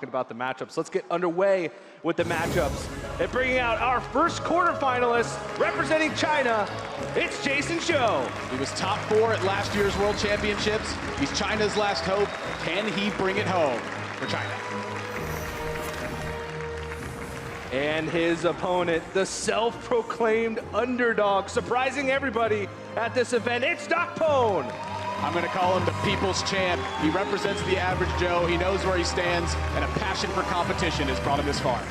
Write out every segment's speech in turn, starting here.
About the matchups. Let's get underway with the matchups. And bringing out our first quarterfinalist representing China, it's JasonZhou. He was top 4 at last year's World Championships. He's China's last hope. Can he bring it home for China? And his opponent, the self-proclaimed underdog, surprising everybody at this event, it's DocPwn. I'm going to call him the people's champ. He represents the average Joe. He knows where he stands, and a passion for competition has brought him this far.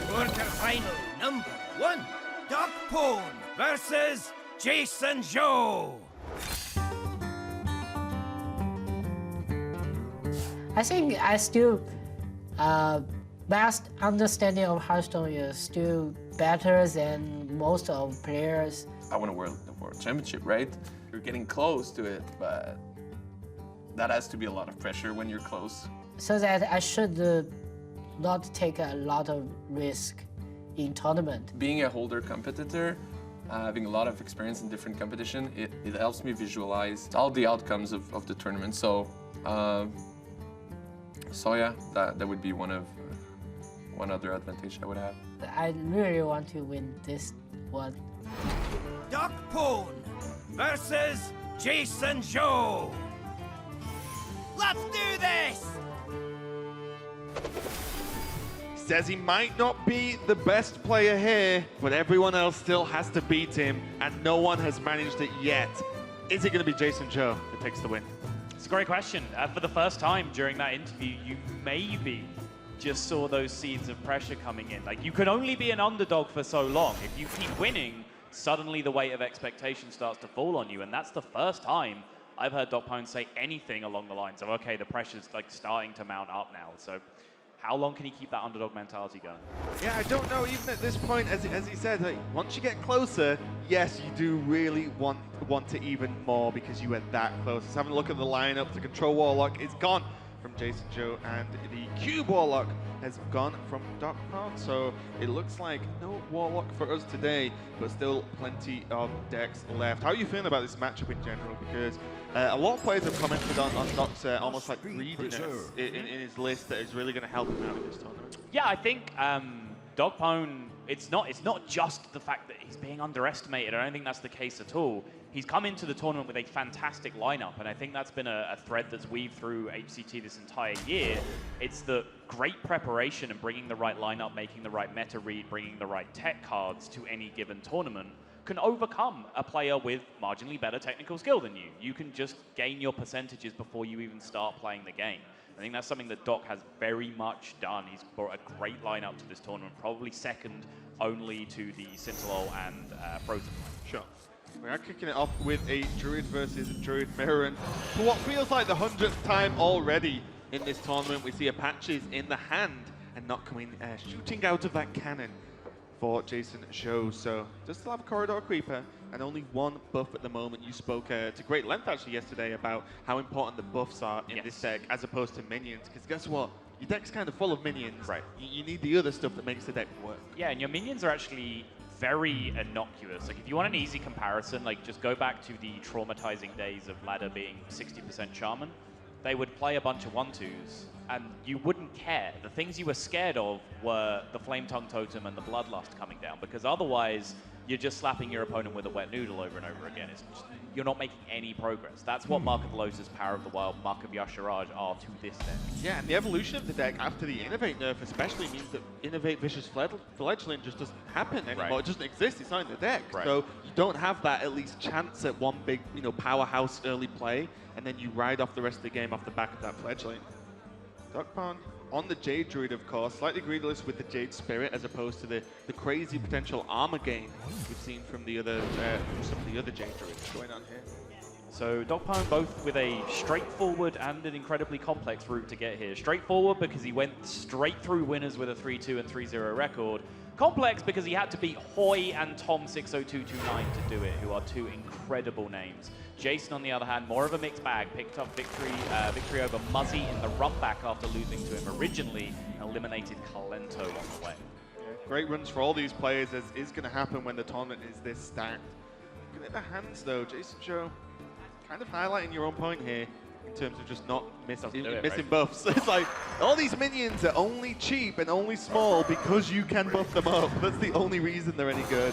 Quarterfinal number 1, DocPwn versus JasonZhou. I think I still, best understanding of Hearthstone is still better than most of players. I want to win the World Championship, right? You're getting close to it, but that has to be a lot of pressure when you're close. So that I should not take a lot of risk in tournament. Being a holder competitor, having a lot of experience in different competition, it helps me visualize all the outcomes of the tournament. So yeah, that would be one other advantage I would have. I really want to win this one. DocPwn versus JasonZhou. Let's do this! Says he might not be the best player here, but everyone else still has to beat him, and no one has managed it yet. Is it going to be JasonZhou that takes the win? It's a great question. For the first time during that interview, you maybe just saw those seeds of pressure coming in. Like, you can only be an underdog for so long. If you keep winning, suddenly the weight of expectation starts to fall on you, and that's the first time I've heard DocPwn say anything along the lines of, okay, the pressure's like starting to mount up now. So how long can he keep that underdog mentality going? Yeah, I don't know, even at this point, as he said, like, once you get closer, yes, you do really want to even more because you were that close. Let's have a look at the lineup. The Control Warlock is gone from JasonZhou, and the Cube Warlock has gone from DocPwn. So it looks like no Warlock for us today, but still plenty of decks left. How are you feeling about this matchup in general? Because a lot of players have commented on Doc's almost like greediness in his list that is really going to help him out in this tournament. Yeah, I think DocPwn, it's not just the fact that he's being underestimated. I don't think that's the case at all. He's come into the tournament with a fantastic lineup, and I think that's been a thread that's weaved through HCT this entire year. It's the great preparation and bringing the right lineup, making the right meta read, bringing the right tech cards to any given tournament can overcome a player with marginally better technical skill than you. You can just gain your percentages before you even start playing the game. I think that's something that Doc has very much done. He's brought a great lineup to this tournament, probably second only to the Sentinel and Frozen. Sure. We are kicking it off with a Druid versus Druid mirror, and for what feels like the 100th time already in this tournament, we see Apaches in the hand and not coming shooting out of that cannon for JasonZhou. So does still have a Corridor Creeper and only one buff at the moment. You spoke to great length actually yesterday about how important the buffs are in this deck as opposed to minions, because guess what? Your deck's kind of full of minions. Right. You need the other stuff that makes the deck work. Yeah, and your minions are actually very innocuous. Like, if you want an easy comparison, like, just go back to the traumatizing days of Ladder being 60% Shaman. They would play a bunch of 1-2s, and you wouldn't care. The things you were scared of were the Flame Tongue Totem and the Bloodlust coming down, because otherwise, you're just slapping your opponent with a wet noodle over and over again. It's just, you're not making any progress. That's what Mark of the Lotus, Power of the Wild, Mark of Yasharaj are to this deck. Yeah, and the evolution of the deck after the Innovate nerf especially means that Innovate Vicious Fledgling just doesn't happen anymore. Right. It doesn't exist, it's not in the deck. Right. So you don't have that at least chance at one big, powerhouse early play, and then you ride off the rest of the game off the back of that Fledgling. DocPwn on the Jade Druid, of course, slightly greediless with the Jade Spirit as opposed to the crazy potential armor gain we've seen from the other some of the other Jade Druids going on here. So DocPwn both with a straightforward and an incredibly complex route to get here. Straightforward because he went straight through winners with a 3-2 and 3-0 record. Complex because he had to beat Hoy and Tom60229 to do it, who are two incredible names. Jason, on the other hand, more of a mixed bag, picked up victory over Muzzy in the run back after losing to him originally, and eliminated Kalento on the way. Yeah, great runs for all these players, as is going to happen when the tournament is this stacked. Looking at the hands though, JasonZhou kind of highlighting your own point here. in terms of just not Doesn't do it, missing right? buffs. It's like, all these minions are only cheap and only small because you can buff them up. That's the only reason they're any good.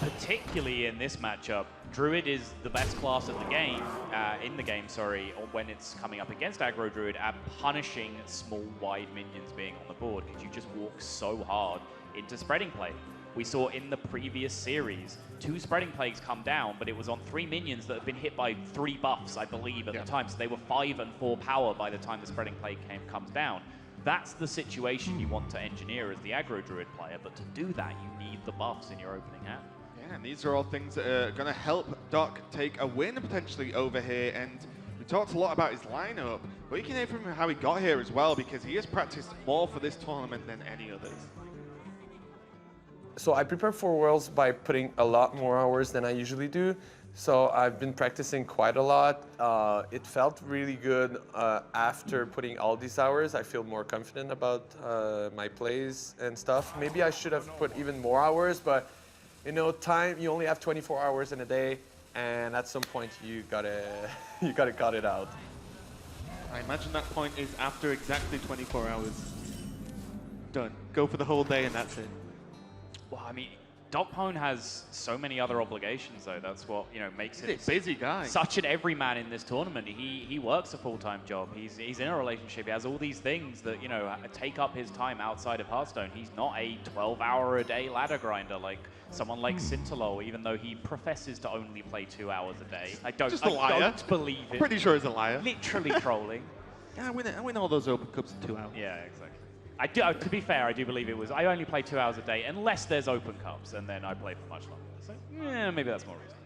Particularly in this matchup, Druid is the best class of the game, or when it's coming up against Aggro Druid at punishing small, wide minions being on the board, because you just walk so hard into spreading plague. We saw in the previous series 2 spreading plagues come down, but it was on 3 minions that had been hit by 3 buffs, I believe, at the time. So they were 5 and 4 power by the time the spreading plague comes down. That's the situation you want to engineer as the Aggro Druid player, but to do that, you need the buffs in your opening hand. Yeah, and these are all things that are going to help Doc take a win potentially over here. And we talked a lot about his lineup, but you can hear from him how he got here as well, because he has practiced more for this tournament than any others. So I prepare for Worlds by putting a lot more hours than I usually do. So I've been practicing quite a lot. It felt really good after putting all these hours. I feel more confident about my plays and stuff. Maybe I should have put even more hours, but you know, time, you only have 24 hours in a day, and at some point you gotta cut it out. I imagine that point is after exactly 24 hours. Done. Go for the whole day and that's it. Well, I mean, DocPwn has so many other obligations, though. That's what, you know, makes He's it a busy guy. such an everyman in this tournament. He works a full-time job. He's in a relationship. He has all these things that, you know, take up his time outside of Hearthstone. He's not a 12-hour-a-day ladder grinder like someone like Scintillol, even though he professes to only play 2 hours a day. I don't believe it. I'm pretty sure he's a liar. Literally trolling. Yeah, I win all those open cups in 2 hours. Yeah, exactly. To be fair, I do believe it was. I only play 2 hours a day unless there's open cups, and then I play for much longer. So, yeah, maybe that's more reason.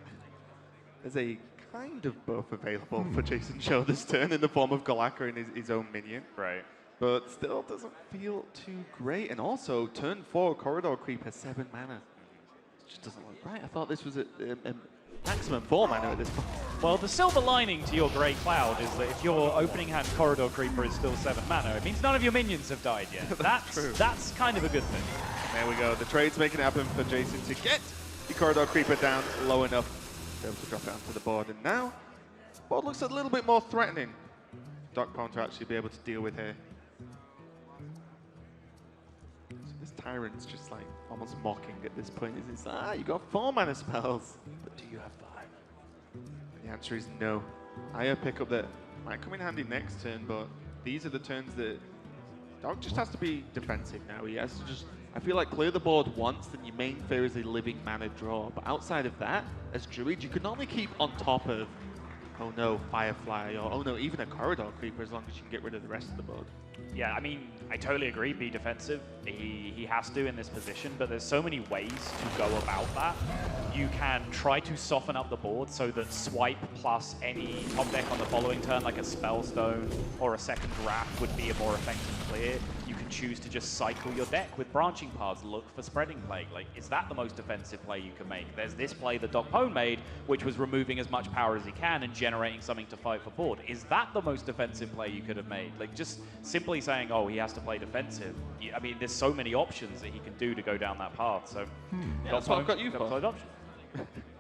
There's a kind of buff available for JasonZhou this turn in the form of Galaka and his own minion. Right. But still doesn't feel too great. And also, turn 4 Corridor Creep has 7 mana. It just doesn't look right. I thought this was a maximum 4 mana at this point. Well, the silver lining to your grey cloud is that if your opening hand Corridor Creeper is still 7 mana, it means none of your minions have died yet. That's kind of a good thing. There we go. The trade's making it happen for Jason to get the Corridor Creeper down low enough to be able to drop it onto the board. And now, the board looks a little bit more threatening. DocPwn to actually be able to deal with here. So this Tyrant's just like almost mocking at this point. It's you got 4 mana spells, but do you have 5? The answer is no. Higher pickup that might come in handy next turn, but these are the turns that Doc just has to be defensive now. He has to just, I feel like, clear the board once, then your main fear is a living mana draw. But outside of that, as Druid, you can only keep on top of, oh no, Firefly, or oh no, even a Corridor Creeper, as long as you can get rid of the rest of the board. Yeah, I mean, I totally agree, be defensive. He has to in this position, but there's so many ways to go about that. You can try to soften up the board so that swipe plus any top deck on the following turn, like a Spellstone or a second Wrath, would be a more effective clear. You can choose to just cycle your deck with branching paths, look for Spreading Plague. Like, is that the most defensive play you can make? There's this play that DocPwn made, which was removing as much power as he can and generating something to fight for board. Is that the most defensive play you could have made? Like, just simply saying, oh, he has to play defensive. I mean, there's so many options that he can do to go down that path. So, Yeah, that's what I've got you for. Option.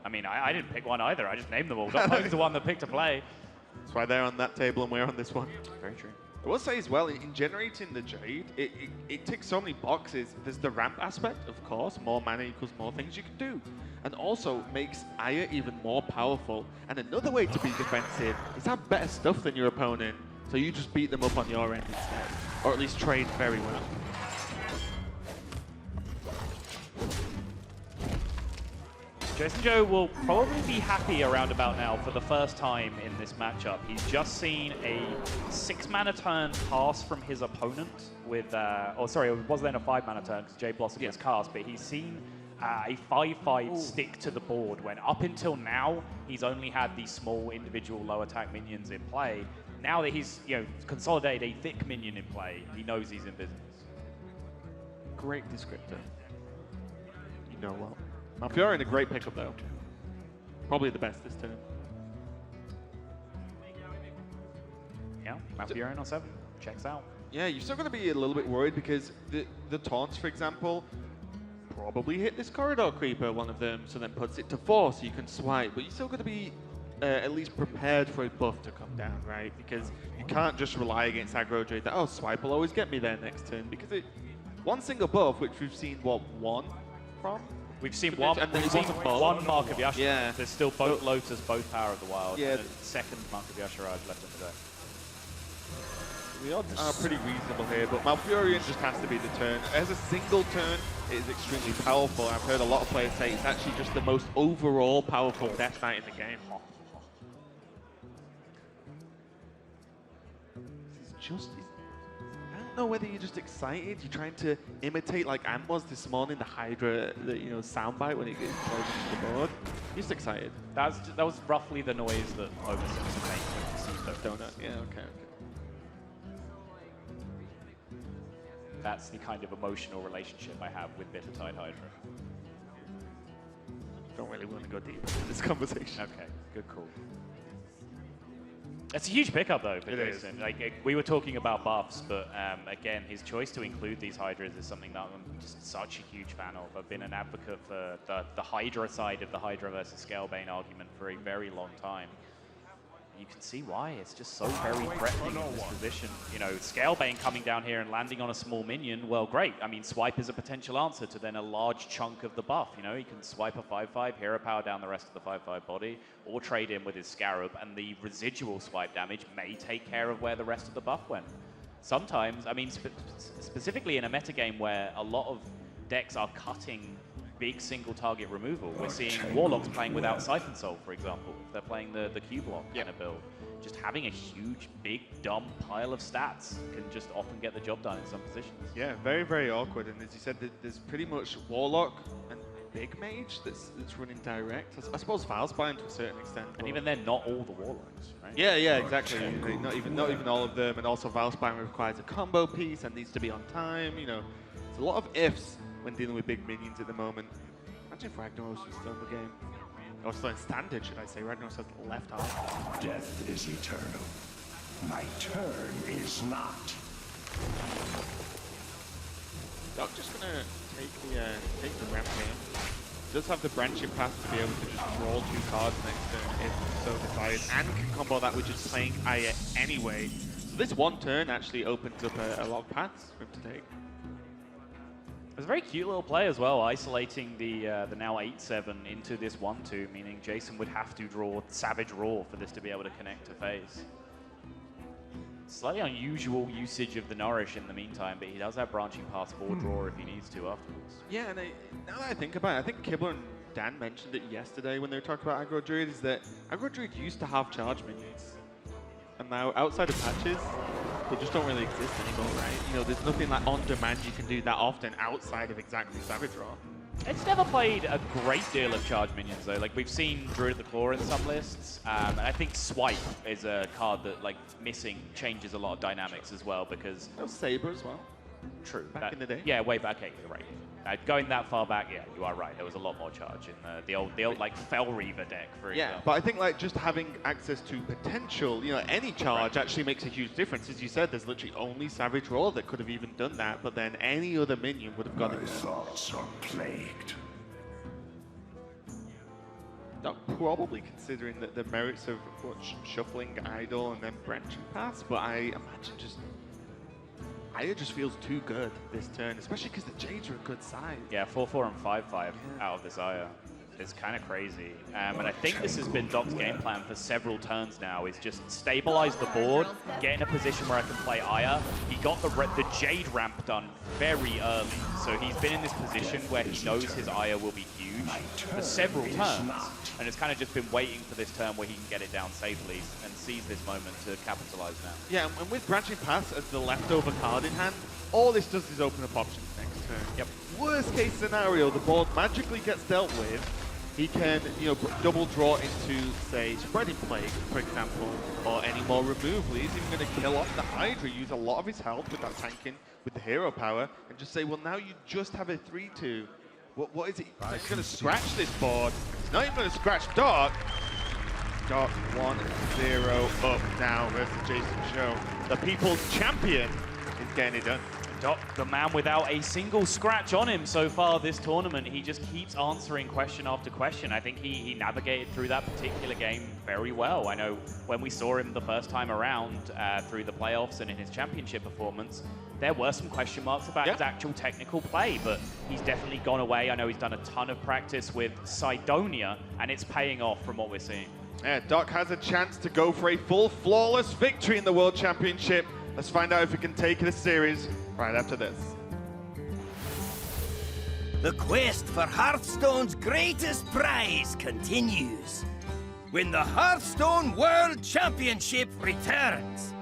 I mean, I didn't pick one either. I just named them all. DocPwn's the one that picked a play. That's why they're on that table and we're on this one. Very true. I will say as well, in generating the Jade, it ticks so many boxes. There's the ramp aspect, of course. More mana equals more things you can do. And also makes Aya even more powerful. And another way to be defensive is have better stuff than your opponent. So you just beat them up on your end instead. Or at least trade very well. JasonZhou will probably be happy around about now for the first time in this matchup. He's just seen a 6 mana turn pass from his opponent with, it was then a 5 mana turn because Jay Blossom was cast, but he's seen a 5/5 stick to the board when up until now he's only had these small individual low attack minions in play. Now that he's consolidated a thick minion in play, he knows he's in business. Great descriptor. You know well. Malfurion in a great pickup though. Probably the best this turn. Yeah, Malfurion on 7. Checks out. Yeah, you're still going to be a little bit worried because the taunts, for example, probably hit this Corridor Creeper, one of them, so then puts it to 4 so you can swipe. But you're still going to be at least prepared for a buff to come down, right? Because you can't just rely against aggro Druid that, oh, swipe will always get me there next turn, because one single buff, which we've seen, what, one from? We've seen one Mark of Yasharaj. Yeah. There's still both Lotus, both Power of the Wild, Yeah. and a second Mark of Yasharaj left in the deck. The odds are pretty reasonable here, but Malfurion just has to be the turn. As a single turn, it is extremely powerful. I've heard a lot of players say it's actually just the most overall powerful Death Knight in the game. I don't know whether you're just excited, you're trying to imitate like Ant was this morning, the Hydra, soundbite when it gets played into the board. You're just excited. That was roughly the noise that Overseas made when he sees those Donut, yeah, okay. That's the kind of emotional relationship I have with Bittertide Hydra. Don't really want to go deep into this conversation. Okay, good call. It's a huge pickup though for Jason. Like we were talking about buffs, but again, his choice to include these Hydras is something that I'm just such a huge fan of. I've been an advocate for the Hydra side of the Hydra versus Scalebane argument for a very long time. You can see why. It's just so very threatening in this position. You know, Scalebane coming down here and landing on a small minion, well, great. I mean, swipe is a potential answer to then a large chunk of the buff. You know, he can swipe a 5/5, hero power down the rest of the 5/5 body, or trade in with his Scarab, and the residual swipe damage may take care of where the rest of the buff went. Sometimes, I mean, specifically in a metagame where a lot of decks are cutting big single target removal. We're seeing Warlocks playing without Siphon Soul, for example. If they're playing the Q block kind of build. Just having a huge, big, dumb pile of stats can just often get the job done in some positions. Yeah, very, very awkward. And as you said, there's pretty much Warlock and Big Mage that's running direct. I suppose Valspine to a certain extent. And even then, not all the Warlocks, right? Yeah, exactly. Not even all of them. And also Valspine requires a combo piece and needs to be on time. You know, there's a lot of ifs when dealing with big minions at the moment. Imagine if Ragnaros was still in the game. Or still in standard, should I say. Ragnaros has left half. Death is eternal. My turn is not. Doc just gonna take the ramp here. Does have the branching path to be able to just draw 2 cards next turn if so desired, and can combo that with just playing Aya anyway. So this one turn actually opens up a lot of paths for him to take. It's a very cute little play as well, isolating the now 8/7 into this 1/2, meaning Jason would have to draw Savage Roar for this to be able to connect to phase. Slightly unusual usage of the Nourish in the meantime, but he does have branching paths for draw if he needs to afterwards. Yeah, and now that I think about it, I think Kibler and Dan mentioned it yesterday when they were talking about Aggro Druid, is that Aggro Druid used to have charge minions. And now, outside of patches, they just don't really exist anymore, right? You know, there's nothing like on demand you can do that often outside of exactly Savage Roar. It's never played a great deal of charge minions though. Like we've seen Druid of the Claw in some lists, and I think Swipe is a card that like missing changes a lot of dynamics as well because. There was Saber as well. True. Back in the day. Yeah, way back. You're right. Going that far back, yeah, you are right. There was a lot more charge in the old like Fel Reaver deck, for example. Yeah, but I think like just having access to potential, you know, any charge actually makes a huge difference. As you said, there's literally only Savage Roar that could have even done that, but then any other minion would have got it. My thoughts are plagued. Not probably considering the merits of shuffling Idol and then branching paths, but I imagine just Aya just feels too good this turn, especially because the Jades are a good size. Yeah, 4/4 and 5/5 out of this Aya. It's kind of crazy. And I think this has been Doc's game plan for several turns now, is just stabilize the board, get in a position where I can play Aya. He got the Jade ramp done very early, so he's been in this position where he knows his Aya will be huge for several turns. And it's kind of just been waiting for this turn where he can get it down safely and seize this moment to capitalize now. Yeah, and with Branching Paths as the leftover card in hand, all this does is open up options next turn. Yep. Worst case scenario, the board magically gets dealt with. He can, you know, double draw into, say, Spreading Plague, for example, or any more removal. He's even going to kill off the Hydra, use a lot of his health with that tanking, with the hero power, and just say, well, now you just have a 3/2. What is it? He's going to scratch this board. He's not even going to scratch Doc. Doc 1-0 up now versus JasonZhou. The people's champion is getting it done. Doc, the man without a single scratch on him so far this tournament, he just keeps answering question after question. I think he navigated through that particular game very well. I know when we saw him the first time around through the playoffs and in his championship performance, there were some question marks about his actual technical play, but he's definitely gone away. I know he's done a ton of practice with Sidonia, and it's paying off from what we're seeing. Yeah, Doc has a chance to go for a full flawless victory in the World Championship. Let's find out if he can take this series right after this. The quest for Hearthstone's greatest prize continues when the Hearthstone World Championship returns.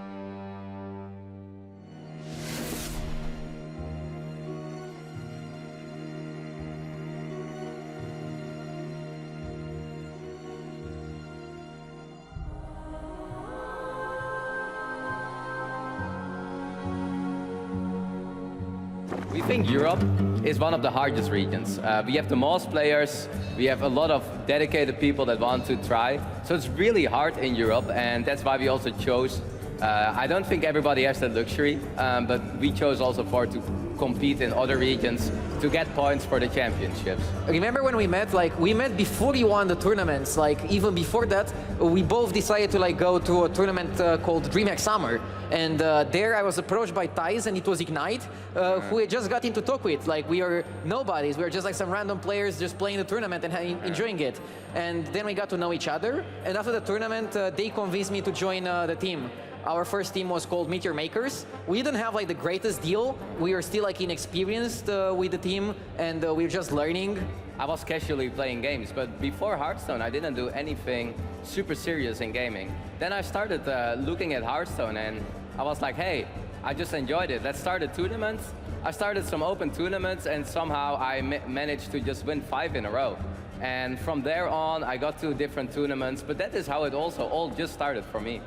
We think Europe is one of the hardest regions. We have the most players, we have a lot of dedicated people that want to try. So it's really hard in Europe, and that's why we also chose, I don't think everybody has that luxury, but we chose also to compete in other regions to get points for the championships. Remember when we met? Like, we met before we won the tournaments. Like, even before that, we both decided to go to a tournament called DreamHack Summer. And there I was approached by Thais, and it was Ignite, who I just got into talk with. Like, we are nobodies. We are just like some random players just playing the tournament and enjoying it. And then we got to know each other. And after the tournament, they convinced me to join the team. Our first team was called Meteor Makers. We didn't have like the greatest deal. We are still like inexperienced with the team, and we're just learning. I was casually playing games, but before Hearthstone, I didn't do anything super serious in gaming. Then I started looking at Hearthstone, and I was like, hey, I just enjoyed it. Let's start a tournament. I started some open tournaments, and somehow I managed to just win 5 in a row. And from there on, I got to different tournaments, but that is how it also all just started for me.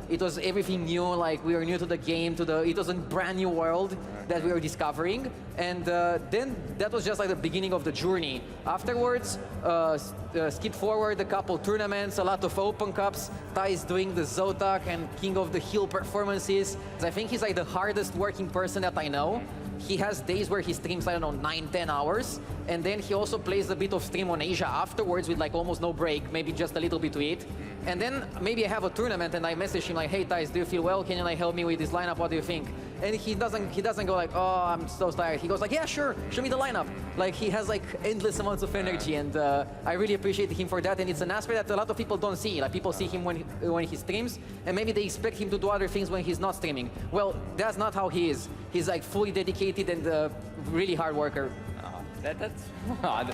It was everything new, like we were new to the game, it was a brand new world that we were discovering. And then that was just like the beginning of the journey. Afterwards, skip forward a couple tournaments, a lot of open cups. Thais doing the Zotac and King of the Hill performances. I think he's like the hardest working person that I know. He has days where he streams, I don't know, 9-10 hours. And then he also plays a bit of stream on Asia afterwards with like almost no break, maybe just a little bit to eat. And then maybe I have a tournament and I message him like, hey Thais, do you feel well? Can you like help me with this lineup? What do you think? And he doesn't go like, oh, I'm so tired. He goes like, yeah, sure, show me the lineup. Like, he has like endless amounts of energy, and I really appreciate him for that. And it's an aspect that a lot of people don't see. Like, people see him when he streams, and maybe they expect him to do other things when he's not streaming. Well, that's not how he is. He's like fully dedicated and really hard worker. That's odd.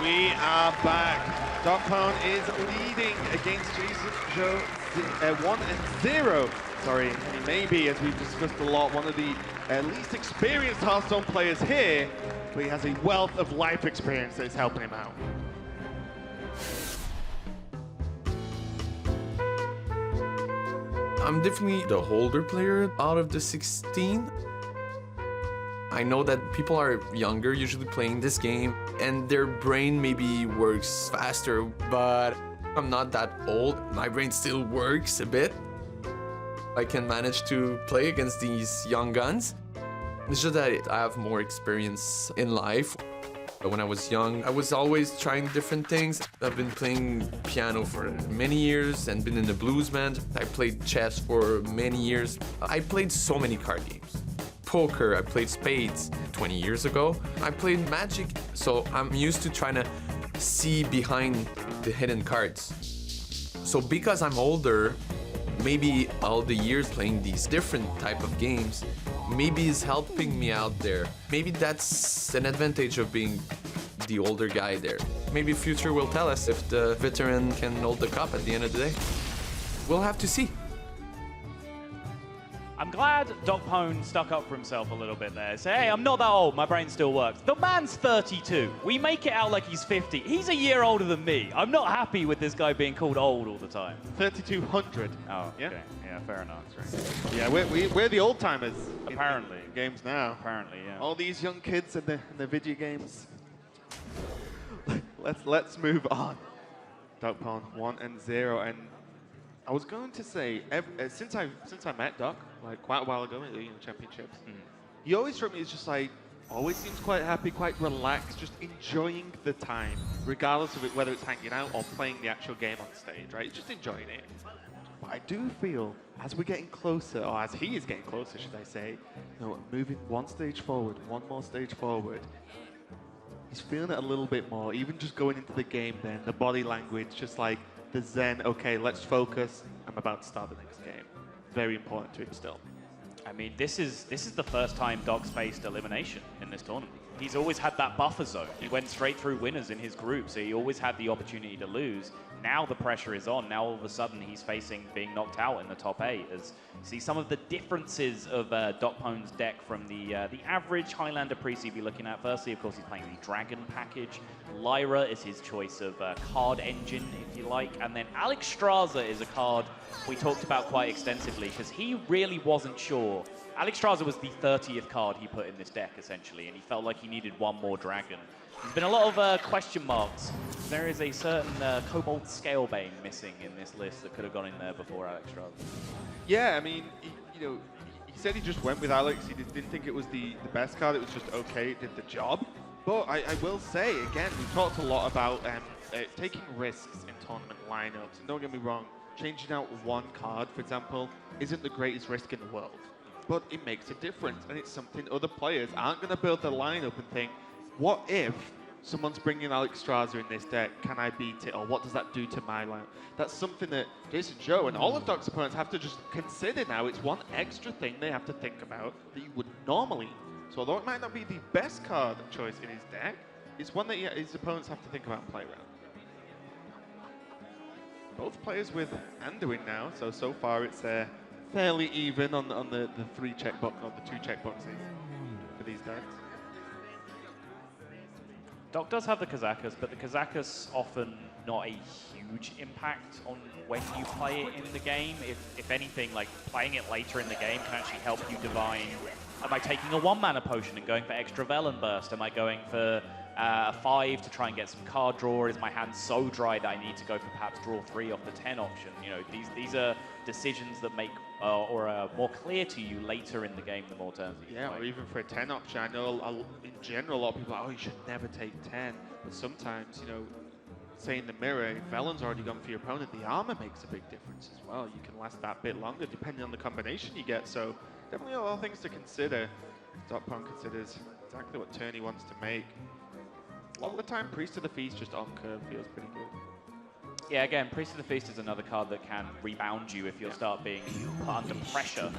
We are back. DocPwn is leading against JasonZhou 1-0. Sorry, he may be, as we've discussed a lot, one of the least experienced Hearthstone players here, but he has a wealth of life experience that is helping him out. I'm definitely the older player out of the 16. I know that people are younger usually playing this game, and their brain maybe works faster, but I'm not that old. My brain still works a bit. I can manage to play against these young guns. It's just that I have more experience in life. When I was young, I was always trying different things. I've been playing piano for many years and been in a blues band. I played chess for many years. I played so many card games. poker, I played spades 20 years ago. I played Magic, so I'm used to trying to see behind the hidden cards. So because I'm older, maybe all the years playing these different type of games, maybe is helping me out there. Maybe that's an advantage of being the older guy there. Maybe future will tell us if the veteran can hold the cup at the end of the day. We'll have to see. I'm glad DocPwn stuck up for himself a little bit there. Say, hey, I'm not that old, my brain still works. The man's 32. We make it out like he's 50. He's a year older than me. I'm not happy with this guy being called old all the time. 3,200. Oh, yeah? Okay. Yeah, fair enough. Yeah, we're the old timers. Apparently. In games now. Apparently, yeah. All these young kids in the video games. Let's move on. DocPwn 1-0, and I was going to say, since I met Doc, like quite a while ago in the championships, he always struck me as just like, always seems quite happy, quite relaxed, just enjoying the time, regardless of it, whether it's hanging out or playing the actual game on stage, right? Just enjoying it. But I do feel, as we're getting closer, or as he is getting closer, should I say, moving one stage forward, one more stage forward, he's feeling it a little bit more, even just going into the game then, the body language, just like the zen, okay, let's focus, I'm about to start the next game. Very important to him still. I mean, this is the first time Doc's faced elimination in this tournament. He's always had that buffer zone. He went straight through winners in his group, so he always had the opportunity to lose. Now the pressure is on. Now all of a sudden he's facing being knocked out in the top 8. As you see some of the differences of DocPwn's deck from the average Highlander priest you'd be looking at. Firstly, of course, he's playing the Dragon package. Lyra is his choice of card engine, if you like. And then Alex Straza is a card we talked about quite extensively because he really wasn't sure. Alex Straza was the 30th card he put in this deck, essentially, and he felt like he needed one more Dragon. There's been a lot of question marks. There is a certain Kobold Scalebane missing in this list that could have gone in there before Alex Straza. Yeah, I mean, he said he just went with Alex. He didn't think it was the best card. It was just okay, it did the job. But I will say, again, we've talked a lot about taking risks in tournament lineups. And don't get me wrong, changing out one card, for example, isn't the greatest risk in the world. But it makes a difference, and it's something other players aren't going to build their lineup and think, what if someone's bringing Alex Straza in this deck? Can I beat it? Or what does that do to my lineup? That's something that JasonZhou and all of Doc's opponents have to just consider now. It's one extra thing they have to think about that you would normally. So although it might not be the best card choice in his deck, it's one that his opponents have to think about and play around. Both players with Anduin now, so far it's fairly even on the 3 checkbox or the 2 checkboxes for these decks. Doc does have the Kazakus, but the Kazakus often not a huge impact on when you play it in the game. If anything, like playing it later in the game can actually help you divine, am I taking a 1-mana potion and going for extra Velen Burst? Am I going for a 5 to try and get some card draw? Is my hand so dry that I need to go for perhaps draw 3 off the 10 option? You know, these are decisions that make or are more clear to you later in the game the more turns that you play. Or even for a 10 option. I know in general a lot of people are, oh, you should never take 10. But sometimes, say in the mirror, if Velen's already gone for your opponent, the armor makes a big difference as well. You can last that bit longer depending on the combination you get. So definitely a lot of things to consider. DocPwn considers exactly what turn he wants to make. A lot of the time, Priest of the Feast just on curve feels pretty good. Yeah, again, Priest of the Feast is another card that can rebound you if you'll start being put under pressure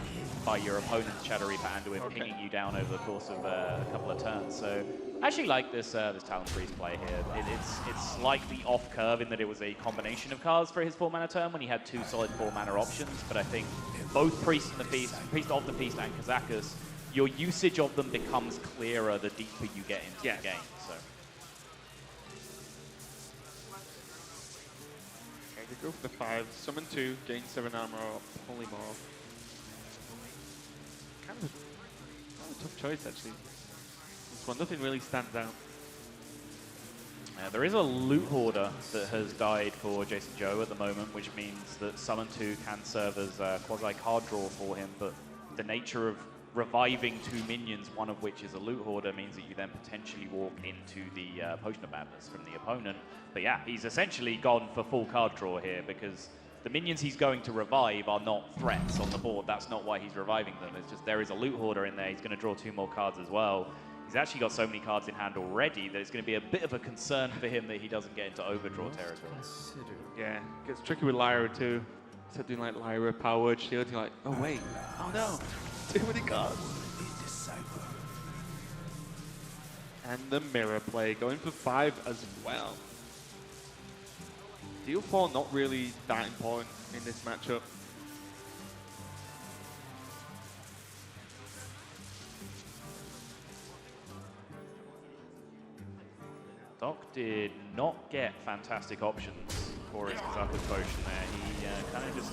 by your opponent's Shadow Reaper Anduin pinging you down over the course of a couple of turns. So I actually like this Talon Priest play here. It's slightly off curve in that it was a combination of cards for his 4-mana turn when he had 2 solid 4-mana options, but I think both Priest of the Feast and Kazakus, your usage of them becomes clearer the deeper you get into the game. So. Go for the 5, summon 2, gain 7 armor or polymorph. Kind of a tough choice actually. This one, nothing really stands out. There is a Loot Hoarder that has died for JasonZhou at the moment, which means that summon 2 can serve as a quasi card draw for him, but the nature of reviving 2 minions, one of which is a Loot Hoarder, means that you then potentially walk into the Potion of Madness from the opponent. But yeah, he's essentially gone for full card draw here because the minions he's going to revive are not threats on the board. That's not why he's reviving them. It's just there is a loot hoarder in there. He's going to draw 2 more cards as well. He's actually got so many cards in hand already that it's going to be a bit of a concern for him that he doesn't get into overdraw territory. Yeah, it gets tricky with Lyra too. Instead of doing like Lyra, Power Word, Shield, you're like, oh wait, oh no, too many cards. And the mirror play, going for 5 as well. Deal 4 not really that important in this matchup. Doc did not get fantastic options for his Kazaku's potion there. He kind of just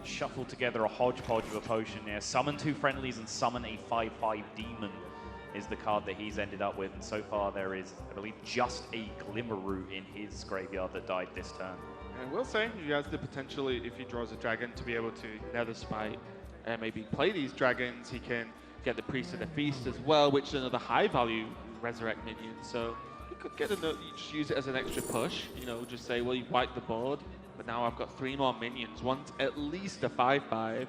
shuffled together a hodgepodge of a potion there. Summon 2 friendlies and summon a 5/5 demon is the card that he's ended up with. And so far there is, I believe, just a Glimmer Root in his graveyard that died this turn. And I will say, he has the potential, if he draws a dragon, to be able to Nether Spite and maybe play these dragons. He can get the Priest of the Feast as well, which is another high-value Resurrect minion. So he could get another, just use it as an extra push. You know, just say, well, you wiped the board, but now I've got 3 more minions. One's at least a 5/5.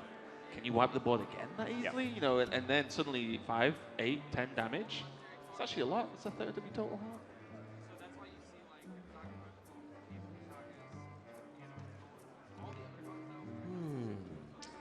Can you wipe the board again that easily? Yep. You know, and then suddenly 5, 8, 10 damage. It's actually a lot. It's a third of your total health.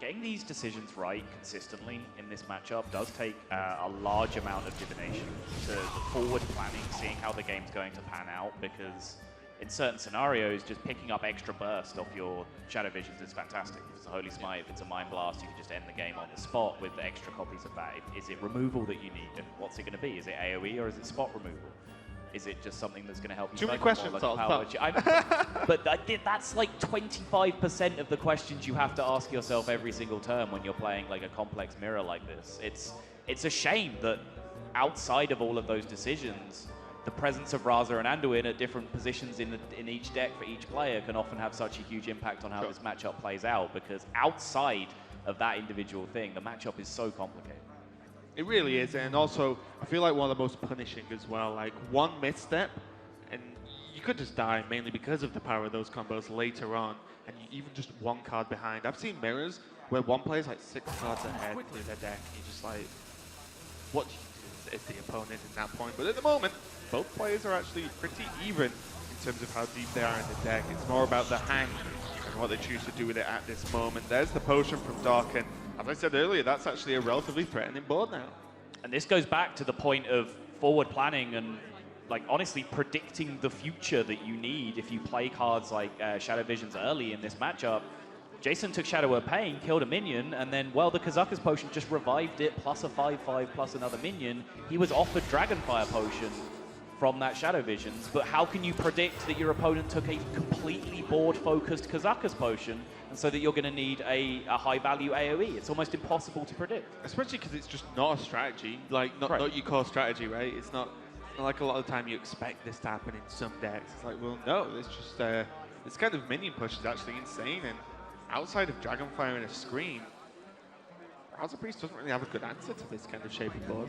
Getting these decisions right consistently in this matchup does take a large amount of divination to forward planning, seeing how the game's going to pan out, because in certain scenarios, just picking up extra burst off your Shadow Visions is fantastic. If it's a Holy Smite, if it's a Mind Blast, you can just end the game on the spot with extra copies of that. Is it removal that you need? And what's it going to be? Is it AoE or is it spot removal? Is it just something that's going to help you? Too many questions, but that's like 25% of the questions you have to ask yourself every single turn when you're playing like a complex mirror like this. It's a shame that outside of all of those decisions, the presence of Raza and Anduin at different positions in each deck for each player can often have such a huge impact on how this matchup plays out, because outside of that individual thing, the matchup is so complicated. It really is, and also I feel like one of the most punishing as well. Like one misstep, and you could just die mainly because of the power of those combos later on, and you even just 1 card behind. I've seen mirrors where one player's like 6 cards ahead through their deck, and you're just like, what do you do as the opponent in that point? But at the moment, both players are actually pretty even in terms of how deep they are in the deck. It's more about the hang and what they choose to do with it at this moment. There's the potion from Doc, and as I said earlier, that's actually a relatively threatening board now. And this goes back to the point of forward planning and, like, honestly predicting the future that you need if you play cards like Shadow Visions early in this matchup. Jason took Shadow of Pain, killed a minion, and then, well, the Kazaku's potion just revived it, plus a 5/5, plus another minion. He was offered Dragonfire potion from that Shadow Visions, but how can you predict that your opponent took a completely board-focused Kazaku's potion, and so that you're going to need a high-value AoE? It's almost impossible to predict. Especially because it's just not a strategy, like not your core strategy, right? It's not like a lot of the time you expect this to happen in some decks. It's like, well, no, it's just this kind of minion push is actually insane, and outside of Dragonfire and a Scream, Raza Priest doesn't really have a good answer to this kind of shape of board.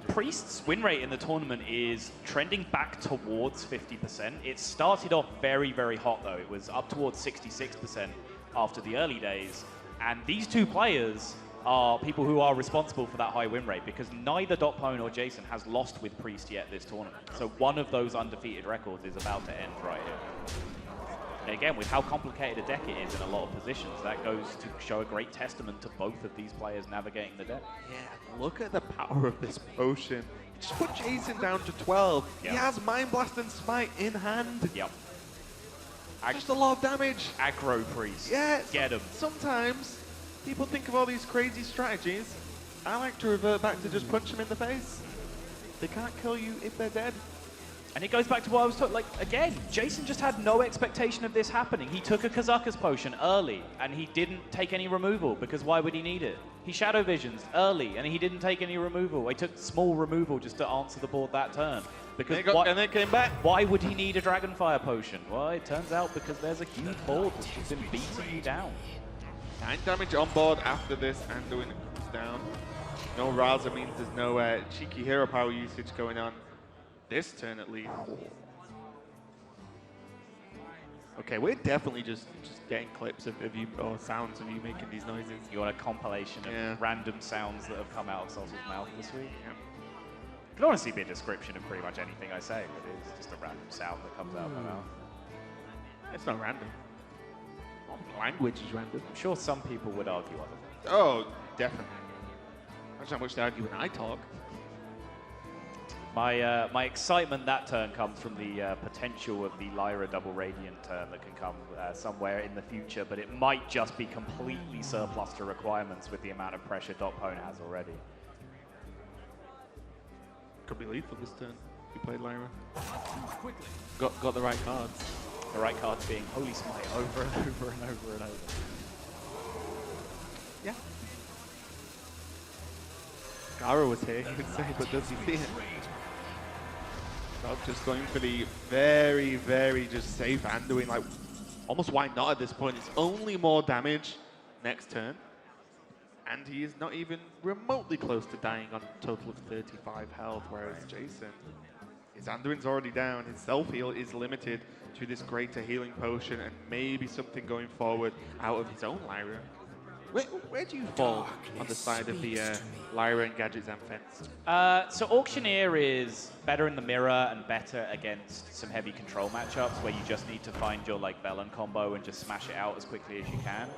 Priest's win rate in the tournament is trending back towards 50%. It started off very, very hot, though. It was up towards 66% after the early days. And these 2 players are people who are responsible for that high win rate, because neither DocPwn or Jason has lost with Priest yet this tournament. So one of those undefeated records is about to end right here. And again, with how complicated a deck it is in a lot of positions, that goes to show a great testament to both of these players navigating the deck. Yeah, look at the power of this potion. Just put Jason down to 12. Yep. He has Mind Blast and Smite in hand. Yep. Just a lot of damage. Aggro Priest. Yeah. Get him. Sometimes people think of all these crazy strategies. I like to revert back to just punch them in the face. They can't kill you if they're dead. And it goes back to what I was talking, like, again, Jason just had no expectation of this happening. He took a Kazaku's potion early, and he didn't take any removal, because why would he need it? He Shadow Visions early, and he didn't take any removal. He took small removal just to answer the board that turn. Because and they came back. Why would he need a Dragonfire potion? Well, it turns out because there's a huge board that's just been beating you down. 9 damage on board after this, Anduin comes down. No Raza means there's no cheeky hero power usage going on. This turn at least. Okay, we're definitely just getting clips of you, or sounds of you making these noises. You want a compilation of random sounds that have come out of Salsa's mouth this week? Yeah. It could honestly be a description of pretty much anything I say, but it's just a random sound that comes out of my mouth. It's not random. Language is random. I'm sure some people would argue otherwise. Oh, definitely. That's how much they argue when I talk. My excitement that turn comes from the potential of the Lyra double Radiant turn that can come somewhere in the future, but it might just be completely surplus to requirements with the amount of pressure DocPwn has already. Could be lethal this turn. You played Lyra. Got the right cards. The right cards being Holy Smite over and over and over and over. Yeah. Gara was here, he would say, but does he see it? Doc just going for the very, very just safe Anduin, like, almost why not at this point? It's only more damage next turn. And he is not even remotely close to dying on a total of 35 health, whereas Jason, his Anduin's already down, his self-heal is limited to this greater healing potion and maybe something going forward out of his own Lyra. Where do you fall on the side of the Lyra and Gadgets and Fence? So Auctioneer is better in the mirror and better against some heavy control matchups where you just need to find your like Velen combo and just smash it out as quickly as you can.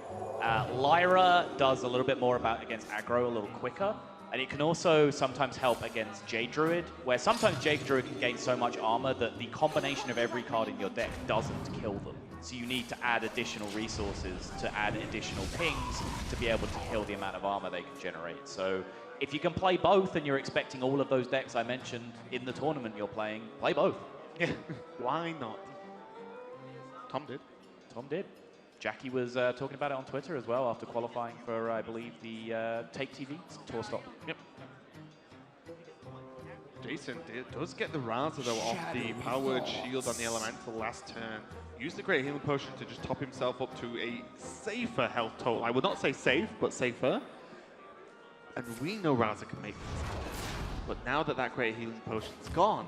Lyra does a little bit more against aggro a little quicker, and it can also sometimes help against Druid, where sometimes Druid can gain so much armor that the combination of every card in your deck doesn't kill them. So you need to add additional resources to add additional pings to be able to kill the amount of armor they can generate. So if you can play both and you're expecting all of those decks I mentioned in the tournament you're playing, play both. Yeah, why not? Tom did. Tom did. Jackie was talking about it on Twitter as well after qualifying for, I believe, the Take TV tour stop. Yep. Jason does get the Raza though off the Power Word Shield on the Elemental last turn. Used the Great Healing Potion to just top himself up to a safer health total. I would not say safe, but safer. And we know Raza can make this happen. But now that that Great Healing Potion's gone,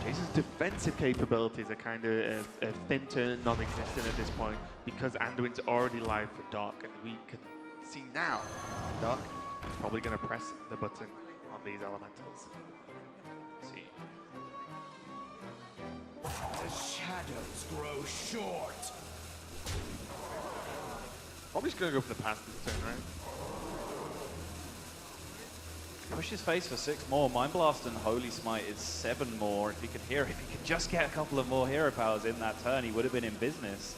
Jason's defensive capabilities are kind of thin to non-existent at this point because Anduin's already live for Doc, and we can see now Doc is probably going to press the button on these Elementals. See. The shadows grow short. Probably just going to go for the pass this turn, right? Push his face for 6 more. Mind Blast and Holy Smite is 7 more. If he could hear it, if he could just get a couple of more hero powers in that turn, he would have been in business.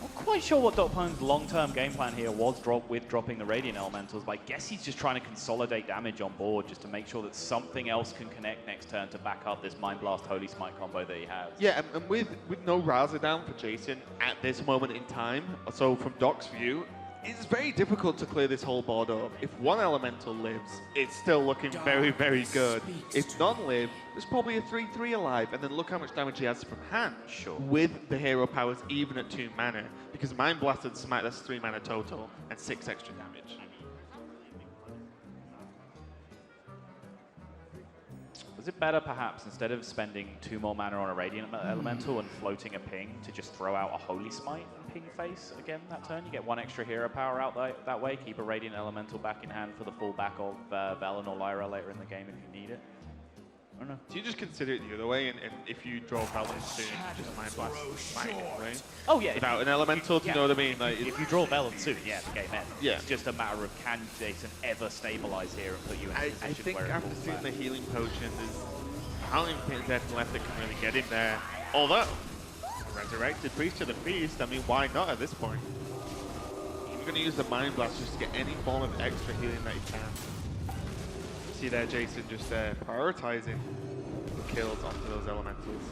Not quite sure what DocPwn's long-term game plan here was with dropping the Radiant Elementals, but I guess he's just trying to consolidate damage on board just to make sure that something else can connect next turn to back up this Mind Blast Holy Smite combo that he has. Yeah, and with no Raza down for Jason at this moment in time, so from Doc's view, it's very difficult to clear this whole board up. If one Elemental lives, it's still looking very, very good. If none live, there's probably a 3-3 alive, and then look how much damage he has from hand. Sure. With the hero powers even at 2 mana, because Mind Blast and Smite, that's 3 mana total, and 6 extra damage. Was it better, perhaps, instead of spending 2 more mana on a Radiant Elemental and floating a ping, to just throw out a Holy Smite and ping face again that turn? You get 1 extra hero power out that way, keep a Radiant Elemental back in hand for the fallback of Velen or Lyra later in the game if you need it. I don't know. Do you just consider it the other way, and if you draw Velen soon, you just Mind Blast Smite, right? Oh, yeah. Without an Elemental, do you know what I mean? Like, if you draw Velen soon, yeah, the game ends. Yeah. It's just a matter of can Jason ever stabilize here and put you in a position I think where it after falls seeing back. the healing potion, there's how many death left that can really get him there. Although, Resurrected Priest to the Feast, I mean, why not at this point? He's going to use the Mind Blast just to get any form of extra healing that he can. See there, Jason just prioritizing the kills onto those Elementals.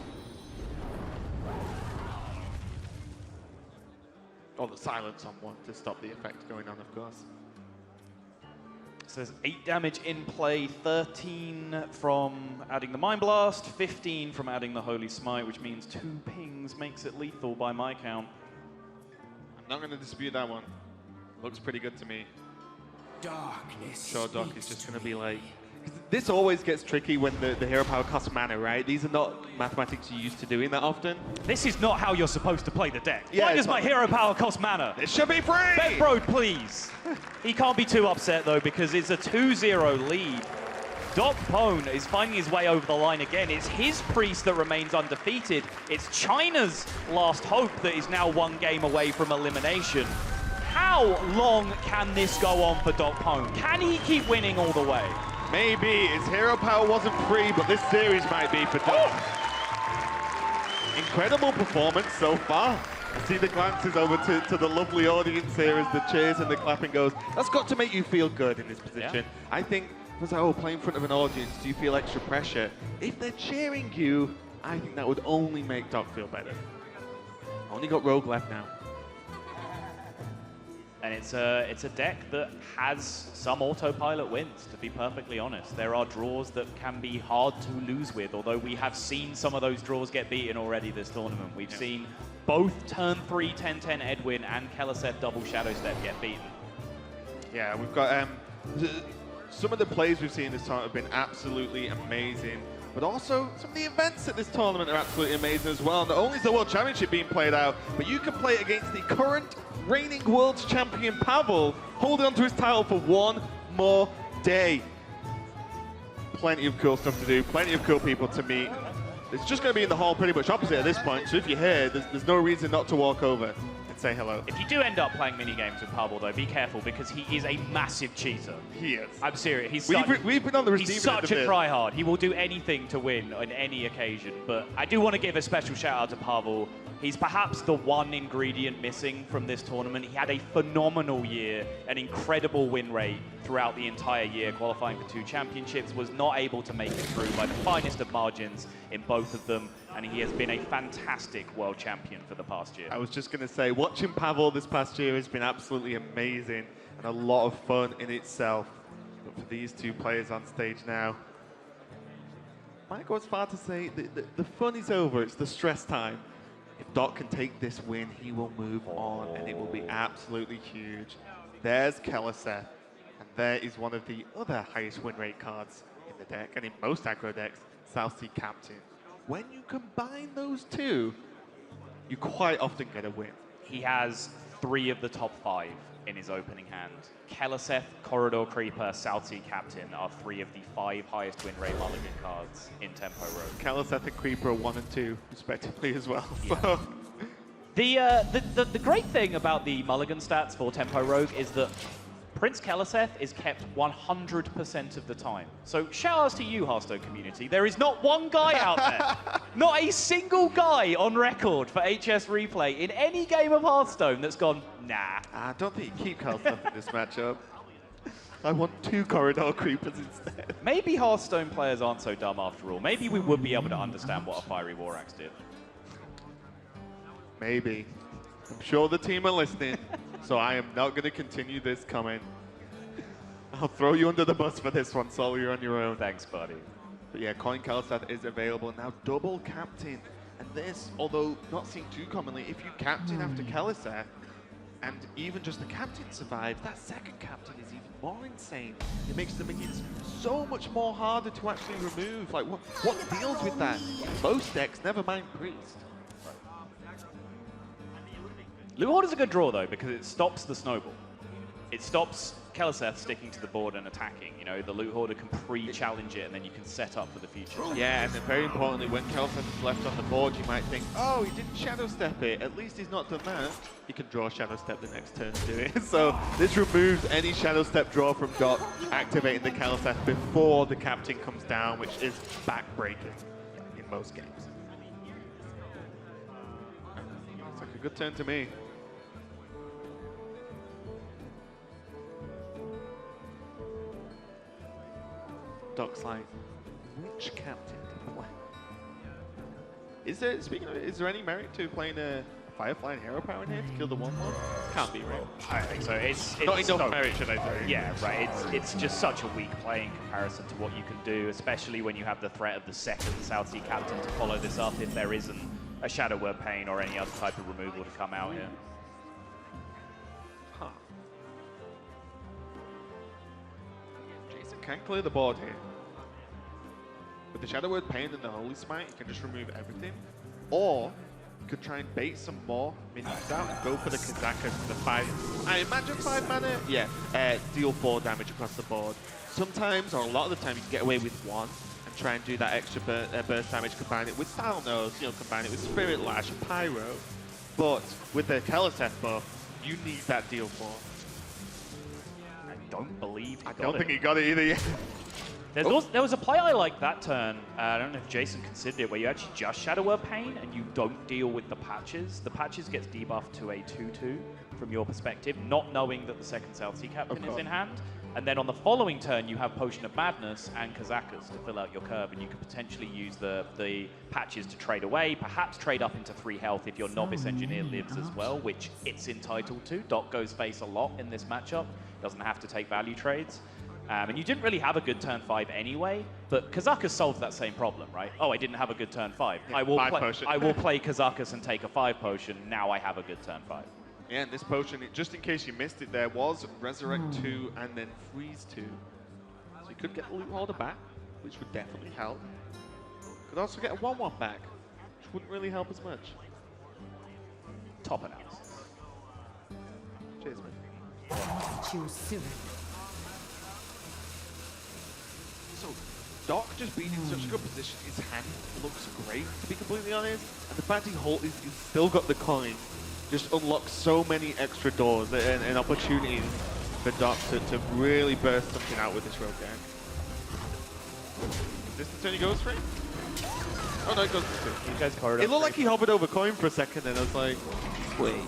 Or the silence on one to stop the effect going on, of course. So there's 8 damage in play, 13 from adding the Mind Blast, 15 from adding the Holy Smite, which means 2 pings makes it lethal by my count. I'm not going to dispute that one. Looks pretty good to me. Darkness. Sure, Doc is just going to be like, This always gets tricky when the hero power costs mana, right? These are not mathematics you're used to doing that often. This is not how you're supposed to play the deck. Yeah, Why it's does my not. hero power cost mana? It should be free! Bedbro, please. He can't be too upset, though, because it's a 2-0 lead. DocPwn is finding his way over the line again. It's his priest that remains undefeated. It's China's last hope that is now one game away from elimination. How long can this go on for DocPwn? Can he keep winning all the way? Maybe. His hero power wasn't free, but this series might be for Doc. Incredible performance so far. I see the glances over to the lovely audience here as the cheers and the clapping goes. That's got to make you feel good in this position. Yeah. I think, was like, oh, playing in front of an audience, do you feel extra pressure? If they're cheering you, I think that would only make Doc feel better. Only got Rogue left now. And it's a deck that has some autopilot wins, to be perfectly honest. There are draws that can be hard to lose with, although we have seen some of those draws get beaten already this tournament. We've seen both turn 3 10-10 Edwin and Keliseth double Shadow Step get beaten. Yeah, we've got some of the plays we've seen this tournament have been absolutely amazing, but also some of the events at this tournament are absolutely amazing as well. Not only is the World Championship being played out, but you can play it against the current reigning world champion Pavel, holding on to his title for one more day. Plenty of cool stuff to do, plenty of cool people to meet. It's just going to be in the hall pretty much opposite at this point, so if you're here, there's no reason not to walk over and say hello. If you do end up playing mini-games with Pavel, though, be careful, because he is a massive cheater. He is. I'm serious. We've been on the receiving He's such end a of it. tryhard. He will do anything to win on any occasion. But I do want to give a special shout out to Pavel. He's perhaps the one ingredient missing from this tournament. He had a phenomenal year, an incredible win rate throughout the entire year, qualifying for 2 championships, was not able to make it through by the finest of margins in both of them, and he has been a fantastic world champion for the past year. I was just going to say, watching Pavel this past year has been absolutely amazing and a lot of fun in itself. But for these two players on stage now, might go as far to say the fun is over, it's the stress time. If Doc can take this win, he will move on, and it will be absolutely huge. There's Keliseth, and there is one of the other highest win rate cards in the deck, and in most aggro decks, South Sea Captain. When you combine those two, you quite often get a win. He has 3 of the top 5 in his opening hand. Keliseth, Corridor Creeper, South Sea Captain are 3 of the 5 highest win rate mulligan cards in Tempo Rogue. Keliseth and Creeper are 1 and 2, respectively, as well. Yeah. So. The great thing about the mulligan stats for Tempo Rogue is that Prince Keliseth is kept 100% of the time. So shout outs to you, Hearthstone community. There is not one guy out there, not a single guy on record for HS Replay in any game of Hearthstone that's gone, nah. I don't think you keep Keliseth in this matchup. I want 2 Corridor Creepers instead. Maybe Hearthstone players aren't so dumb after all. Maybe we would be able to understand what a Fiery War Axe did. Maybe. I'm sure the team are listening, so I am not going to continue this comment. I'll throw you under the bus for this one, Sol. You're on your own. Thanks, buddy. But yeah, Coin Keliseth is available now. Double captain. And this, although not seen too commonly, if you captain after Keliseth, and even just the captain survives, that second captain is even more insane. It makes the minions so much more harder to actually remove. Like, what deals with that? Most decks, never mind Priest. Loot Horde is a good draw, though, because it stops the snowball. It stops Keliseth sticking to the board and attacking. You know, the Loot Hoarder can pre-challenge it, and then you can set up for the future. Yeah, and then very importantly, when Keliseth is left on the board, you might think, oh, he didn't Shadow Step it. At least he's not done that. He can draw Shadow Step the next turn and do it. So this removes any Shadow Step draw from Doc, activating the Keliseth before the captain comes down, which is back-breaking in most games. It's like a good turn to me. Doc's like, which captain to play? Is there, speaking of it, is there any merit to playing a Firefly and Hero Power in here to kill the 1/1? Can't be, right? I think so. It's not enough merit, should I say? Yeah, right. It's just such a weak play in comparison to what you can do, especially when you have the threat of the second South Sea Captain to follow this up if there isn't a Shadow Word Pain or any other type of removal to come out here. Jason can clear the board here. With the Shadow Word Pain and the Holy Smite, you can just remove everything. Or you could try and bait some more minions out and go for the Kazakas for the 5. I imagine 5 mana? Yeah, deal 4 damage across the board. Sometimes, or a lot of the time, you can get away with 1 and try and do that extra burst damage, combine it with Style Nose, you know, combine it with Spirit Lash, Pyro. But with the Keleseth buff, you need that deal 4. I don't believe I don't think he got it either yet. There was a play I liked that turn. I don't know if Jason considered it, where you actually just Shadow Word Pain and you don't deal with the patches. The patches gets debuffed to a 2/2 from your perspective, not knowing that the second South Sea Captain is in hand. And then on the following turn, you have Potion of Madness and Kazakas to fill out your curve, and you could potentially use the patches to trade away, perhaps trade up into 3 health if your Novice Engineer lives as well, which it's entitled to. Doc goes face a lot in this matchup, doesn't have to take value trades. And you didn't really have a good turn 5 anyway, but Kazakus solves that same problem, right? Oh, I didn't have a good turn 5. Yeah, I will play Kazakus and take a 5 potion. Now I have a good turn 5. Yeah, and this potion, just in case you missed it, there was Resurrect 2 and then Freeze 2. So you could get the Loot Holder back, which would definitely help. Could also get a 1/1 back, which wouldn't really help as much. Top analysis. Cheers, man. So, Doc just being in such a good position, his hand looks great, to be completely honest. And the fact he's still got the coin just unlocks so many extra doors and opportunities for Doc to really burst something out with this rogue gang. Is this the turn he goes for it? Oh no, it goes for it. It looked like he hovered over coin for a second and I was like, wait.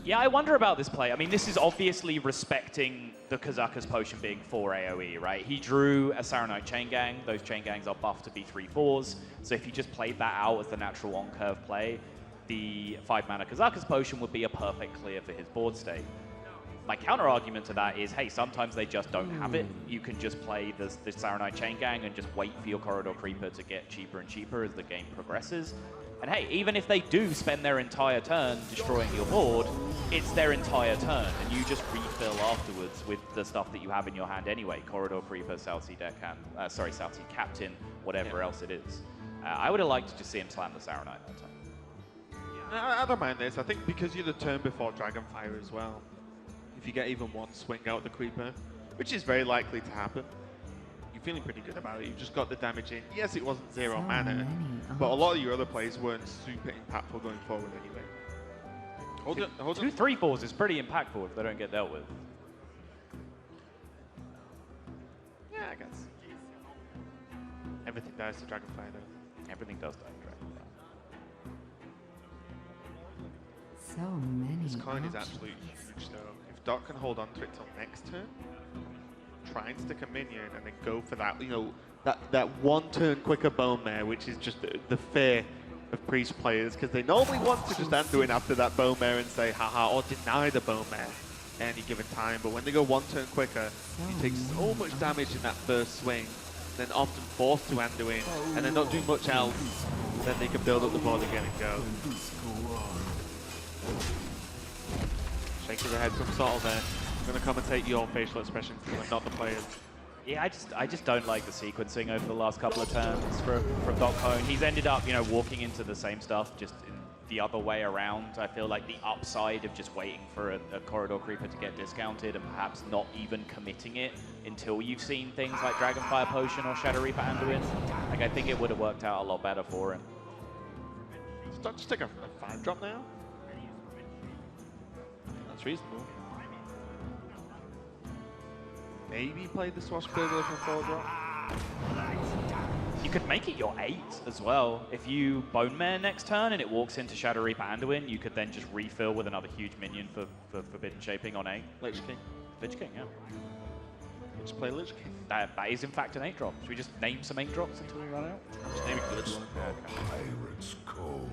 Yeah, I wonder about this play. I mean, this is obviously respecting the Kazakus potion being 4 AoE, right? He drew a Saronite Chain Gang. Those Chain Gangs are buffed to be 3/4s. So if you just played that out as the natural on-curve play, the 5-mana Kazakus potion would be a perfect clear for his board state. My counter-argument to that is, hey, sometimes they just don't have it. You can just play the Saronite Chain Gang and just wait for your Corridor Creeper to get cheaper and cheaper as the game progresses. And hey, even if they do spend their entire turn destroying your board, it's their entire turn, and you just refill afterwards with the stuff that you have in your hand anyway. Corridor Creeper, South Sea Deckhand, South Sea Captain, whatever else it is. I would have liked to just see him slam the Saronite that time. I don't mind this. I think because you're the turn before Dragonfire as well, if you get even 1 swing out the Creeper, which is very likely to happen, you're feeling pretty good about it. You've just got the damage in. Yes, it wasn't 0 mana, but a lot of your other plays weren't super impactful going forward anyway. Hold on. 2 3/4s is pretty impactful if they don't get dealt with. Yeah, I guess. Everything dies to Dragonfire though. Everything does die to Dragonfire. So many. This coin is absolutely huge though. If Doc can hold on to it till next turn, try and stick a minion and then go for that, you know, that 1 turn quicker bone mare, which is just the fear of Priest players, because they normally want to just Anduin after that bone mare and say haha, or deny the bone mare at any given time. But when they go 1 turn quicker, you take so much damage in that first swing, then often forced to Anduin, and then not do much else, then they can build up the board again and go. Shaking the head from Sottle there. I'm going to commentate your facial expressions, not the players. Yeah, I just don't like the sequencing over the last couple of turns from DocPwn. He's ended up, you know, walking into the same stuff just in the other way around. I feel like the upside of just waiting for a Corridor Creeper to get discounted and perhaps not even committing it until you've seen things like Dragonfire Potion or Shadow Reaper Anduin. Like, I think it would have worked out a lot better for him. Just take a 5-drop now. That's reasonable. Maybe play the Swashbuckler for 4-drop. You could make it your 8 as well. If you Bone Mare next turn and it walks into Shadow Reaper Anduin, you could then just refill with another huge minion for Forbidden Shaping on 8. Lich King. Lich King, yeah. Just play Lich King. That is in fact an 8-drop. Should we just name some 8-drops until we run out? Just name it good. Pirate's Code.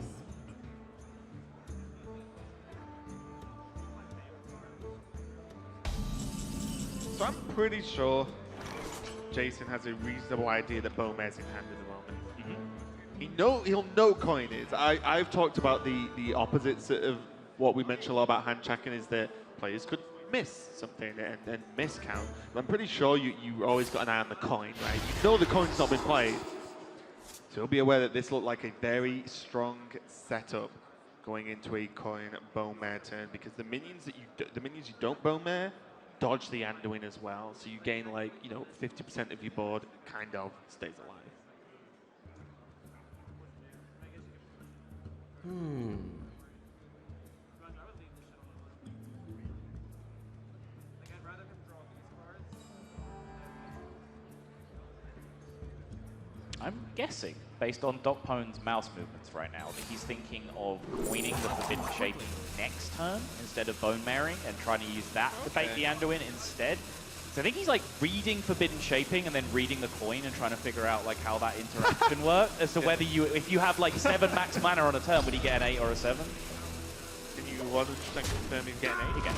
So I'm pretty sure Jason has a reasonable idea that Bomare's in hand at the moment. He'll know coin is. I've talked about the opposites of what we mentioned a lot about hand checking is that players could miss something and miscount. But I'm pretty sure you always got an eye on the coin, right? You know the coin's not been played. So be aware that this looked like a very strong setup going into a coin bone mare turn, because the minions you don't bone mare dodge the Anduin as well. So you gain like, you know, 50% of your board kind of stays alive. I'm guessing, based on DocPwn's mouse movements right now, that he's thinking of coining the Forbidden Shaping next turn instead of Bone Marrying and trying to use that to bait the Anduin instead. So I think he's like reading Forbidden Shaping and then reading the coin and trying to figure out like how that interaction works as to whether you, if you have like 7 max mana on a turn, would he get an 8 or a 7? Can you 100% confirm he's getting 8 again?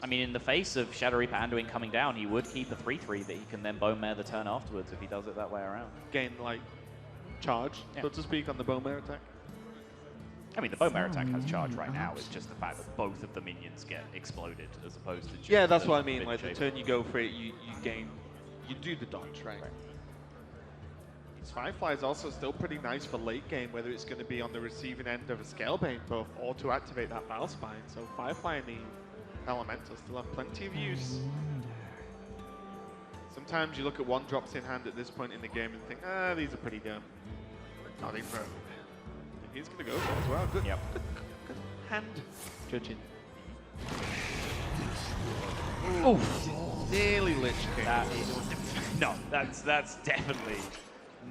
I mean, in the face of Shadow Reaper Anduin coming down, he would keep a 3/3 that he can then Bone Mare the turn afterwards if he does it that way around. Gain, like, charge, so to speak, on the Bone Mare attack? I mean, the Bone Mare attack has charge right now. It's just the fact that both of the minions get exploded as opposed to just... Yeah, that's what I mean. Like, the turn you go for it, you gain... You do the dodge, right? This Firefly is also still pretty nice for late game, whether it's going to be on the receiving end of a Scalebane buff or to activate that Battle Spine. So Firefly and the Elemental still have plenty of use. Sometimes you look at 1-drops in hand at this point in the game and think, ah, these are pretty dumb. Not even. He's going to go for it as well. Good, good hand judging. Oh, nearly Lich King. No, that's definitely...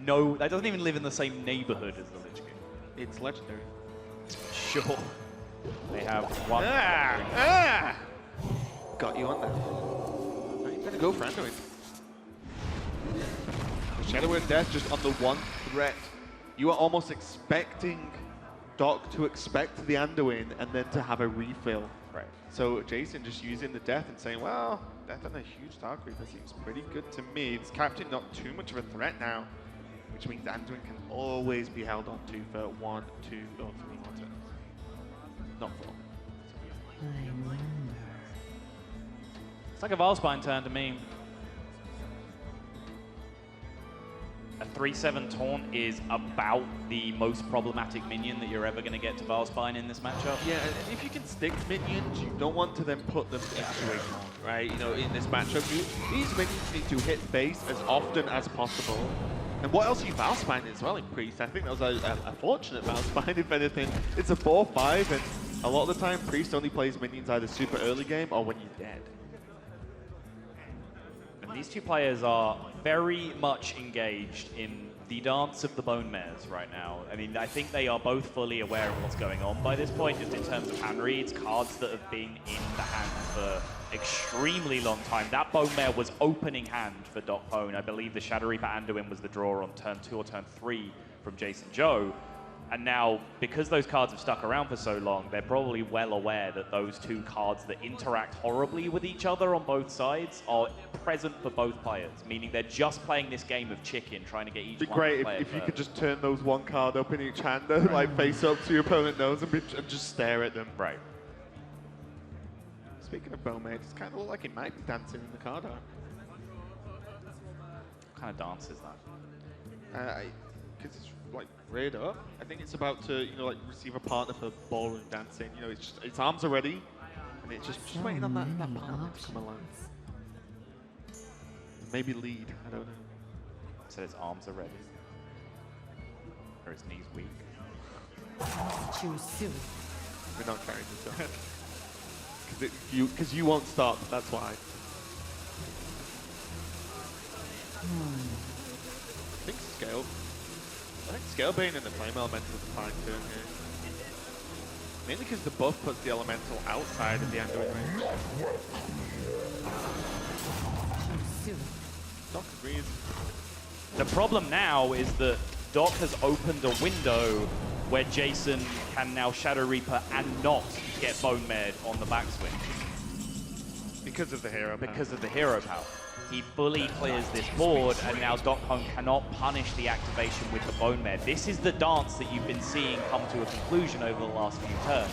No, that doesn't even live in the same neighborhood as the Lich King. It's legendary. Sure. They have one. Got you on that. Now you're gonna go for Anduin. Shadow Word Death just on the one threat. You are almost expecting Doc to expect the Anduin and then to have a refill. Right. So Jason just using the Death and saying, well, Death on a huge Dark Reaper seems pretty good to me. It's Captain not too much of a threat now, which means Anduin can always be held on to for 1, 2, or 3 more turns. Not 4. It's like a Valspine turn to me. A 3/7 Taunt is about the most problematic minion that you're ever going to get to Valspine in this matchup. Yeah, and if you can stick minions, you don't want to then put them into a taunt, right? You know, in this matchup, these minions need to hit base as often as possible. And what else are you Valspine as well in Priest? I think that was a fortunate Valspine, if anything. It's a 4/5, and a lot of the time, Priest only plays minions either super early game or when you're dead. And these two players are very much engaged in the dance of the Bone Mares right now. I mean, I think they are both fully aware of what's going on by this point, just in terms of hand reads, cards that have been in the hand for extremely long time. That Bone Mare was opening hand for DocPwn. I believe the Shadow Reaper Anduin was the draw on turn 2 or turn 3 from JasonZhou. And now, because those cards have stuck around for so long, they're probably well aware that those two cards that interact horribly with each other on both sides are present for both players, meaning they're just playing this game of chicken, trying to get each one to play. It'd be great if you could just turn those one card up in each hand, like face up to your opponent nose and just stare at them. Right. Speaking of Bone Mare, it's kind of look like it might be dancing in the card art. What kind of dance is that? Because it's like reared up. I think it's about to, you know, like receive a partner for ballroom dancing. You know, it's just, its arms are ready, and it's just waiting on that partner to come along. Maybe lead, I don't know. So its arms are ready. Or its knees weak. Too soon. We're not carrying this up. Because you won't stop, that's why. I think Scalebane and the Flame Elemental is a fine turn here. Mainly because the buff puts the Elemental outside of the Anduin range. Doc agrees. The problem now is that Doc has opened a window where Jason can now Shadow Reaper and not get Bone Mared on the backswing. Because of the hero power. Because of the hero power. He fully clears this board, and now DocPwn cannot punish the activation with the Bone Mare. This is the dance that you've been seeing come to a conclusion over the last few turns.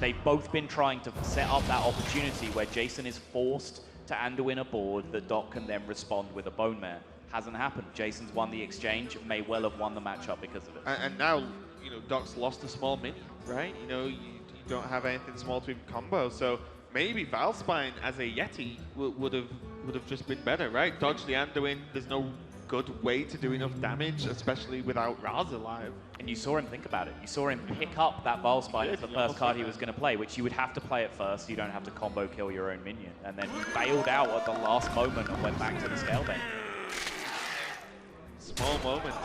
they've both been trying to set up that opportunity where Jason is forced to Anduin a board that Doc can then respond with a Bone Mare. Hasn't happened. Jason's won the exchange, may well have won the matchup because of it. And now, you know, Doc's lost a small minion, right? You know, you don't have anything small to even combo, so maybe Valspine as a Yeti would have just been better, right? Dodge the Anduin, there's no good way to do enough damage, especially without Raz alive. And you saw him think about it. You saw him pick up that Valspine as the first card he was going to play, which you would have to play at first, so you don't have to combo kill your own minion. And then he bailed out at the last moment and went back to the Scalebane. Small moments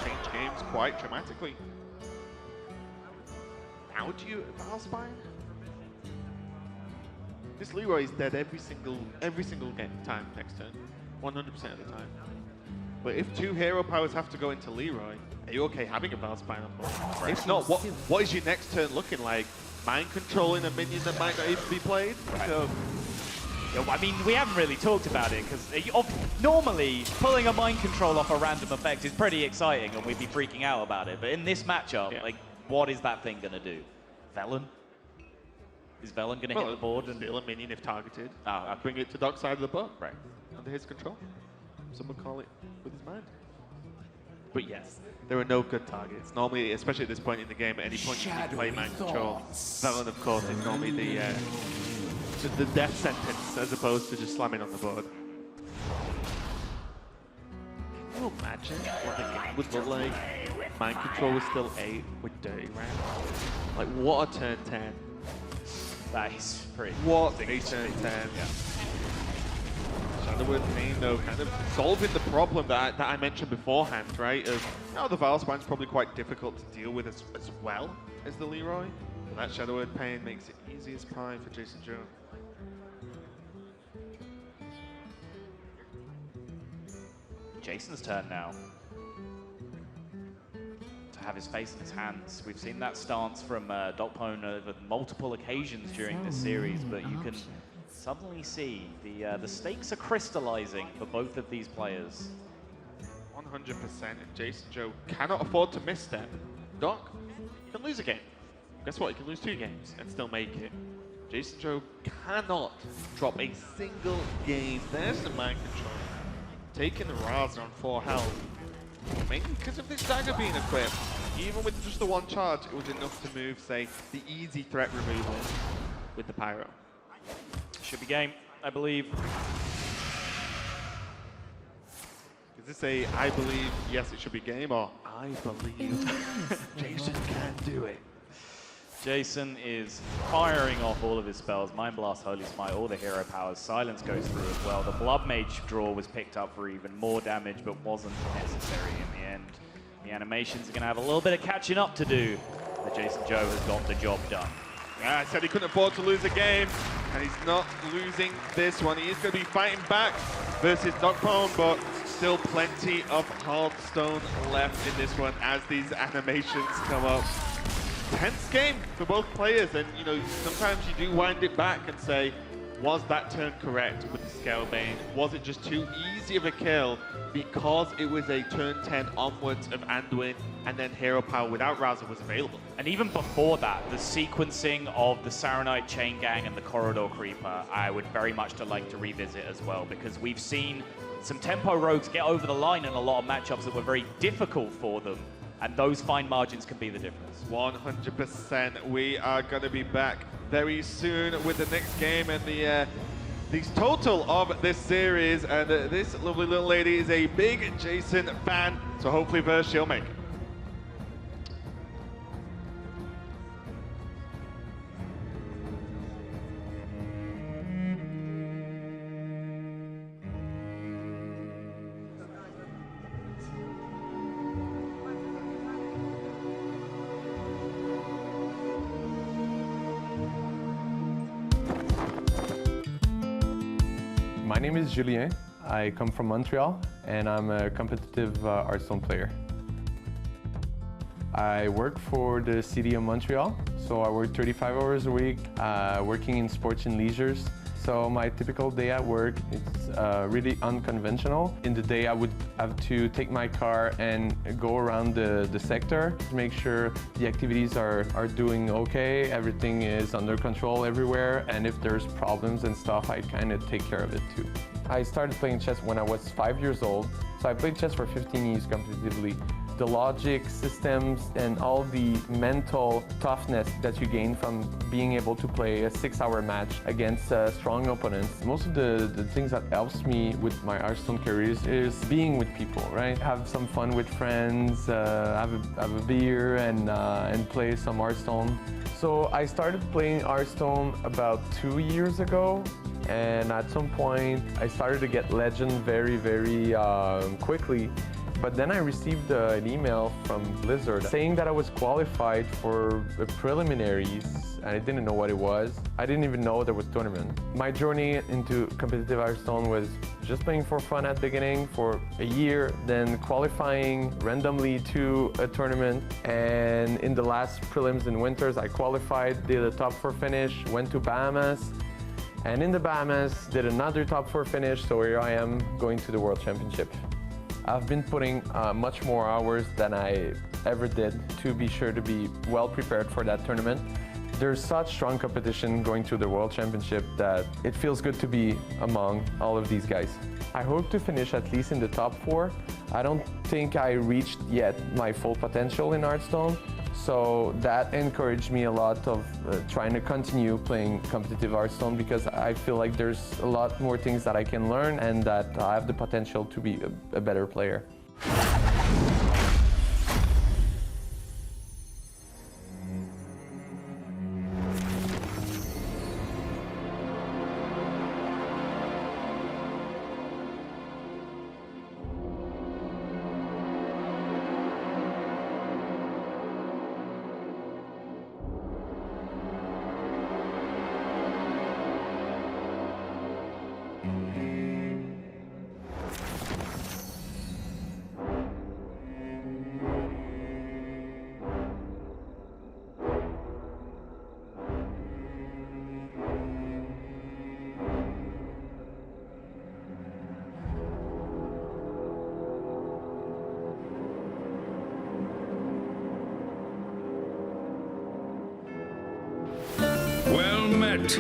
change games quite dramatically. How do you Valspine? This Leroy is dead every single game time next turn, 100% of the time. But if two hero powers have to go into Leroy, are you okay having a Valspine on board? Right. If not, what is your next turn looking like? Mind controlling a minion that might not even be played? Right. So, I mean, we haven't really talked about it, because normally pulling a mind control off a random effect is pretty exciting and we'd be freaking out about it. But in this matchup, like, what is that thing going to do? Velen? Is Velen going to hit the board? And steal a minion if targeted. Okay. Bring it to Doc's side of the boat. Right. Under his control. Some would call it with his mind. But yes, there are no good targets. Normally, especially at this point in the game, at any point you can play mind control. Velen, of course, is normally the death sentence as opposed to just slamming on the board. Can you imagine what the game would look like? Mind control was still 8 with dirty round. Like, what a turn 10. That is pretty. What a turn 10. Yeah. Shadowword Pain, though, kind of solving the problem that I mentioned beforehand, right? Of, the Valspine's probably quite difficult to deal with as well as the Leroy. But that Shadowword Pain makes it easy as pie for JasonZhou. Jason's turn now to have his face in his hands. We've seen that stance from DocPwn over multiple occasions during this series, but you can suddenly see the stakes are crystallizing for both of these players. 100%, and JasonZhou cannot afford to misstep. Doc, you can lose a game. Guess what? You can lose 2 games and still make it. JasonZhou cannot drop a single game. There's the mind control. Taking the Raz on 4 health. Mainly because of this dagger being equipped. Even with just the 1 charge, it was enough to move, say, the easy threat removal with the Pyro. Should be game, I believe. Is this a I believe, yes, it should be game, or I believe Jason can do it? Jason is firing off all of his spells. Mind Blast, Holy Smite, all the hero powers. Silence goes through as well. The Blood Mage draw was picked up for even more damage, but wasn't necessary in the end. The animations are going to have a little bit of catching up to do, but JasonZhou has got the job done. Yeah, I said he couldn't afford to lose a game, and he's not losing this one. He is going to be fighting back versus DocPwn, but still plenty of Hearthstone left in this one as these animations come up. Tense game for both players, and sometimes you do wind it back and say, was that turn correct with the Scalebane? Was it just too easy of a kill because it was a turn 10 onwards of Anduin and then hero power without Raza was available? And even before that, the sequencing of the Saronite Chain Gang and the Corridor Creeper, I would very much like to revisit as well, because we've seen some tempo rogues get over the line in a lot of matchups that were very difficult for them. And those fine margins can be the difference. 100%. We are going to be back very soon with the next game and the total of this series. And this lovely little lady is a big Jason fan, so hopefully first she'll make it. My name is Julien. I come from Montreal, and I'm a competitive Hearthstone player. I work for the city of Montreal, so I work 35 hours a week, working in sports and leisures. So my typical day at work, it's really unconventional. In the day, I would have to take my car and go around the sector to make sure the activities are doing okay, everything is under control everywhere, and if there's problems and stuff, I kind of take care of it too. I started playing chess when I was 5 years old, so I played chess for 15 years competitively. The logic, systems, and all the mental toughness that you gain from being able to play a 6-hour match against strong opponents. Most of the things that helps me with my Hearthstone career is being with people, right? Have some fun with friends, have a beer, and play some Hearthstone. So I started playing Hearthstone about 2 years ago, and at some point I started to get legend very quickly. But then I received an email from Blizzard saying that I was qualified for the preliminaries, and I didn't know what it was. I didn't even know there was a tournament. My journey into competitive Hearthstone was just playing for fun at the beginning for a year, then qualifying randomly to a tournament, and in the last prelims in Winters, I qualified, did a top 4 finish, went to Bahamas, and in the Bahamas, did another top 4 finish, so here I am going to the World Championship. I've been putting much more hours than I ever did to be sure to be well prepared for that tournament. There's such strong competition going to the World Championship that it feels good to be among all of these guys. I hope to finish at least in the top 4. I don't think I reached yet my full potential in Hearthstone, so that encouraged me a lot of trying to continue playing competitive Hearthstone because I feel like there's a lot more things that I can learn and that I have the potential to be a better player. Well met.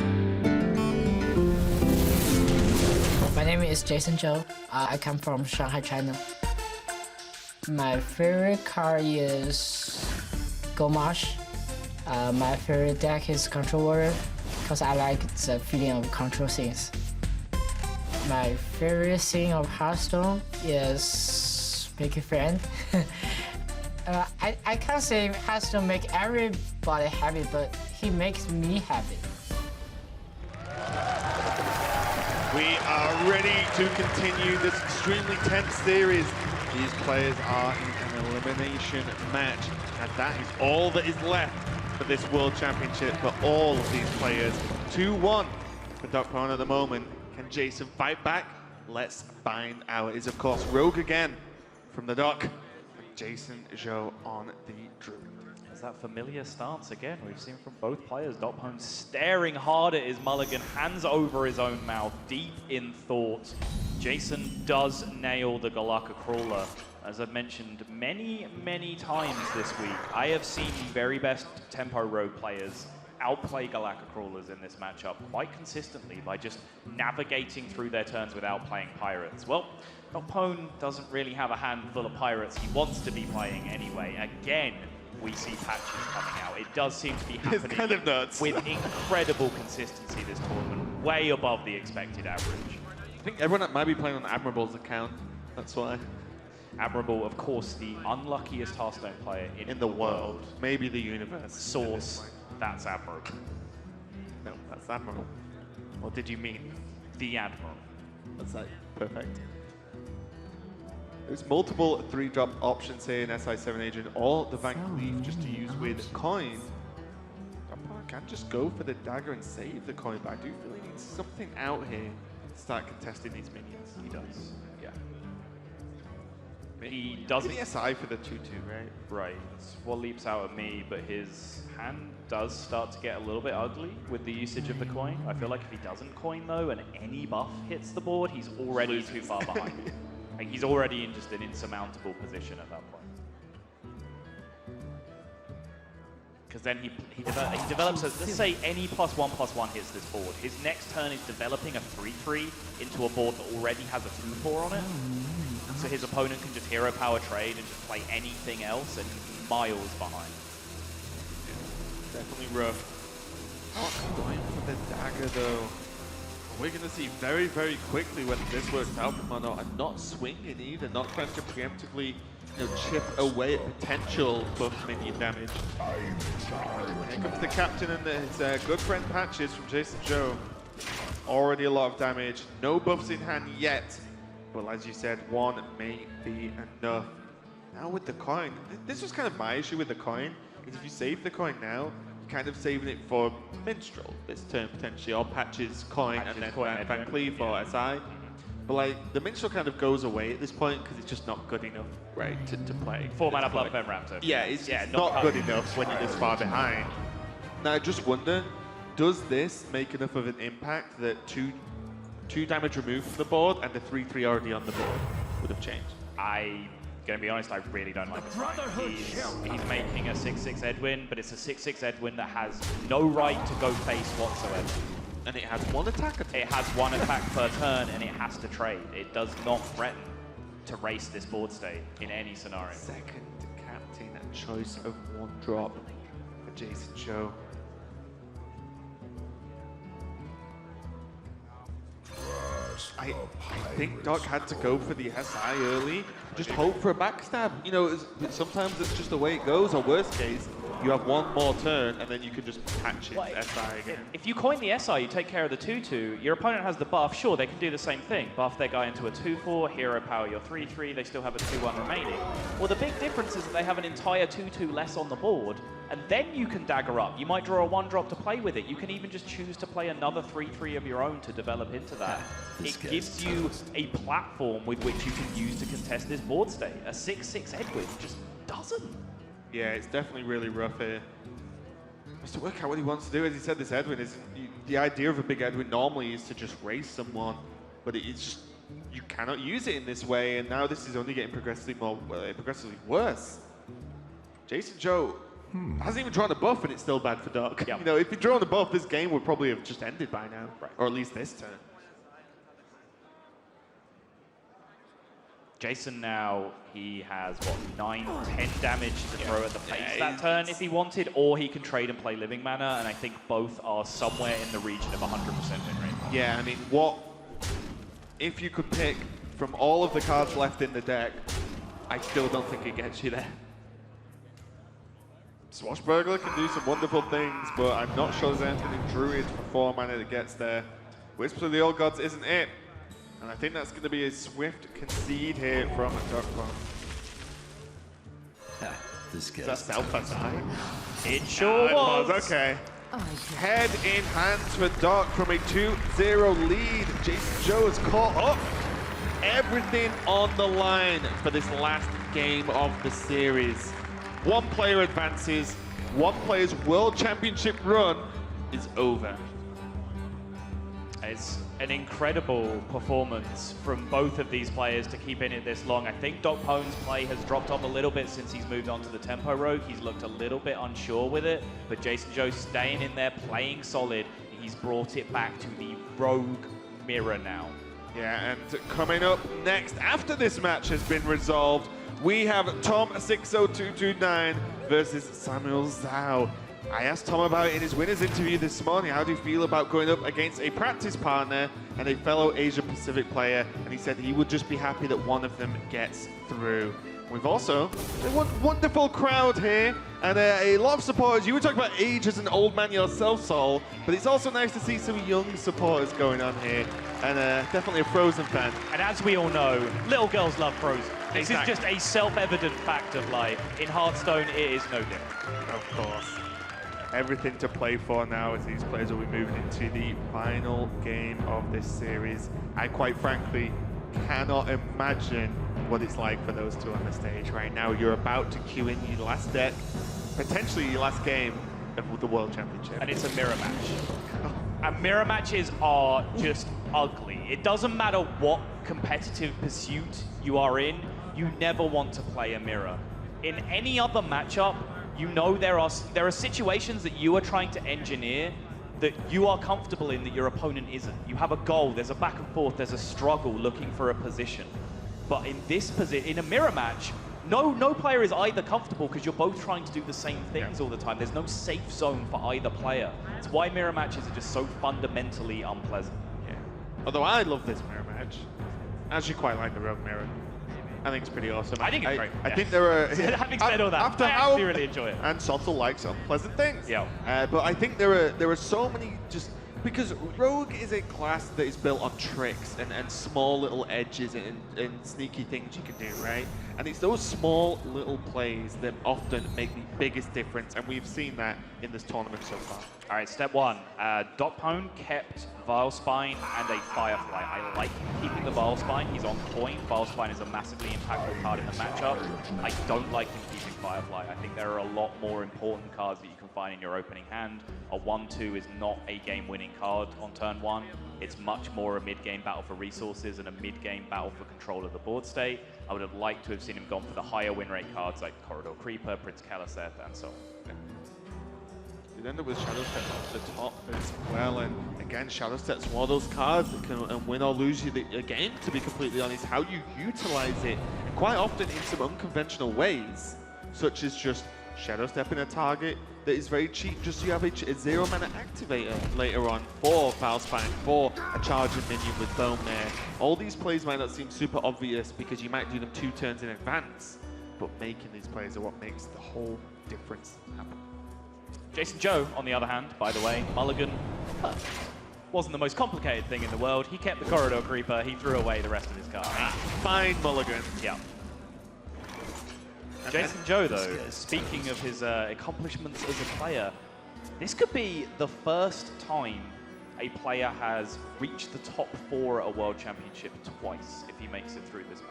My name is JasonZhou. I come from Shanghai, China. My favorite card is Gomash. My favorite deck is Control Warrior because I like the feeling of control things. My favorite thing of Hearthstone is make a friend. I can't say Hearthstone make everybody happy, but he makes me happy. We are ready to continue this extremely tense series. These players are in an elimination match, and that is all that is left for this World Championship for all of these players. 2-1 for DocPwn at the moment. Can Jason fight back? Let's find out. It is, of course, Rogue again from the Doc. JasonZhou on the Druid. There's that familiar stance again we've seen from both players. DocPwn staring hard at his mulligan, hands over his own mouth, deep in thought. Jason does nail the Galaka Crawler. As I've mentioned many times this week, I have seen the very best tempo rogue players outplay Galaka Crawlers in this matchup quite consistently by just navigating through their turns without playing pirates. Well, DocPwn doesn't really have a handful of pirates he wants to be playing anyway. Again, we see patches coming out. It does seem to be happening It's kind of nuts. with incredible consistency this tournament, way above the expected average. I think everyone might be playing on Admirable's account. That's why. Admirable, of course, the unluckiest Hearthstone player in the world. Maybe the universe. Source, that's Admirable. No, that's Admiral. What did you mean? The Admiral. That's like perfect. There's multiple 3-drop options here in SI7 Agent, or the Vank Leaf just to use with coin. DocPwn can just go for the dagger and save the coin, but I do feel he needs something out here to start contesting these minions. He does, yeah. He doesn't. Give me SI for the 2-2, right? Right. That's what leaps out at me, but his hand does start to get a little bit ugly with the usage of the coin. I feel like if he doesn't coin though, and any buff hits the board, he's already too far behind. Like, he's already in just an insurmountable position at that point. Because then he develops, let's say any +1/+1 hits this board. His next turn is developing a 3/3 into a board that already has a 2/4 on it. So his opponent can just hero power trade and just play anything else, and he's miles behind. Yeah, definitely rough. Not going for the dagger though. We're going to see very, very quickly whether this works out for him or not. And not swinging either, not trying to preemptively chip away at potential buff minion damage. Here comes the captain and his good friend Patches from JasonZhou. Already a lot of damage. No buffs in hand yet. Well, as you said, one may be enough. Now with the coin, this was kind of my issue with the coin, is if you save the coin now, you're kind of saving it for Minstrel this turn potentially, or Patches coin, and then Van Cleave or SI. But like, the Minstrel kind of goes away at this point because it's just not good enough, right, to play. 4-mana Bloodburn Raptor. Yeah, it's not good enough when you're this far behind. Now I just wonder, does this make enough of an impact that two damage removed from the board and the 3/3 already on the board would have changed? I'm gonna be honest, I really don't like this. He's making a 6/6 Edwin, but it's a 6/6 Edwin that has no right to go face whatsoever. And it has one attack. It has one attack per turn, and it has to trade. It does not threaten to race this board state in any scenario. Second captain and choice of 1 drop for JasonZhou. I think Doc had to go for the SI early. Just hope for a backstab. You know, sometimes it's just the way it goes, or worst case, you have one more turn and then you can just patch it SI again. If you coin the SI, you take care of the 2/2, your opponent has the buff, sure, they can do the same thing. Buff their guy into a 2/4, hero power your 3/3, they still have a 2/1 remaining. Well, the big difference is that they have an entire 2/2 less on the board, and then you can dagger up. You might draw a 1-drop to play with it. You can even just choose to play another 3/3 of your own to develop into that. It gives you a platform with which you can use to contest this board state. A 6/6 Edwin just doesn't. Yeah, it's definitely really rough here. He has to work out what he wants to do. As he said, this Edwin is the idea of a big Edwin normally is to just race someone, but it's just you cannot use it in this way. And now this is only getting progressively worse. JasonZhou hasn't even drawn a buff, and it's still bad for Doc. Yep. You know, if he'd drawn a buff, this game would probably have just ended by now, or at least this turn. Jason now, he has, what, 9, 10 damage to throw at the face that turn if he wanted, or he can trade and play Living Mana, and I think both are somewhere in the region of 100% win rate. Yeah, I mean, if you could pick from all of the cards left in the deck, I still don't think it gets you there. Swashbuckler can do some wonderful things, but I'm not sure there's anything in Druid for 4 mana that gets there. Whisper of the Old Gods isn't it. And I think that's going to be a swift concede here from DocPwn. This Is that self-aside? It sure was. Okay. Head in hands for Doc from a 2-0 lead. JasonZhou has caught up. Everything on the line for this last game of the series. One player advances. One player's World Championship run is over. It's an incredible performance from both of these players to keep in it this long. I think DocPwn's play has dropped off a little bit since he's moved on to the tempo rogue. He's looked a little bit unsure with it, but JasonZhou staying in there, playing solid. He's brought it back to the rogue mirror now. Yeah, and coming up next, after this match has been resolved, we have Tom60229 versus Samuel Zhou. I asked Tom about it in his winners interview this morning. How do you feel about going up against a practice partner and a fellow Asia Pacific player? And he said he would just be happy that one of them gets through. We've also a wonderful crowd here and a lot of supporters. You were talking about age as an old man yourself, Sol, but it's also nice to see some young supporters going on here, and definitely a Frozen fan. And as we all know, little girls love Frozen. This Exactly. is just a self-evident fact of life. In Hearthstone, it is no different. Of course. Everything to play for now as these players will be moving into the final game of this series. I quite frankly cannot imagine what it's like for those two on the stage right now. You're about to queue in your last deck, potentially your last game of the World Championship. And it's a mirror match. And mirror matches are just ugly. It doesn't matter what competitive pursuit you are in, you never want to play a mirror. In any other matchup, you know there are situations that you are trying to engineer that you are comfortable in that your opponent isn't. You have a goal, there's a back and forth, there's a struggle looking for a position. But in this position, in a mirror match, no player is either comfortable because you're both trying to do the same things all the time. There's no safe zone for either player. It's why mirror matches are just so fundamentally unpleasant. Yeah. Although I love this mirror match. I actually quite like the Rogue Mirror. I think it's pretty awesome. I think it's great. I think there are... Having said all that, I actually really enjoy it. And Sottle likes unpleasant things. Yeah. But I think there are so many just... Because Rogue is a class that is built on tricks and small little edges and sneaky things you can do, right? And it's those small little plays that often make the biggest difference, and we've seen that in this tournament so far. All right, step one. DocPwn kept Vilespine and a Firefly. I like him keeping the Vilespine. He's on point. Vilespine is a massively impactful card in the matchup. I don't like him keeping Firefly. I think there are a lot more important cards that you can find in your opening hand. A 1-2 is not a game-winning card on turn one. It's much more a mid-game battle for resources and a mid-game battle for control of the board state. I would have liked to have seen him gone for the higher win rate cards like Corridor Creeper, Prince Kaliseth, and so on. You end up with Shadow Step off the top as well, and again, Shadow Step's one of those cards that can win or lose you the game, to be completely honest. How you utilize it, and quite often in some unconventional ways, such as just Shadow Stepping a target that is very cheap, just so you have a 0 mana activator later on for Vilespine, for a charging minion with Bone Mare. All these plays might not seem super obvious because you might do them 2 turns in advance, but making these plays are what makes the whole difference happen. JasonZhou, on the other hand, by the way, Mulligan wasn't the most complicated thing in the world. He kept the Corridor Creeper, he threw away the rest of his cards. Fine Mulligan. Yeah. JasonZhou, though, speaking of his accomplishments as a player, this could be the first time a player has reached the top 4 at a World Championship twice if he makes it through this match.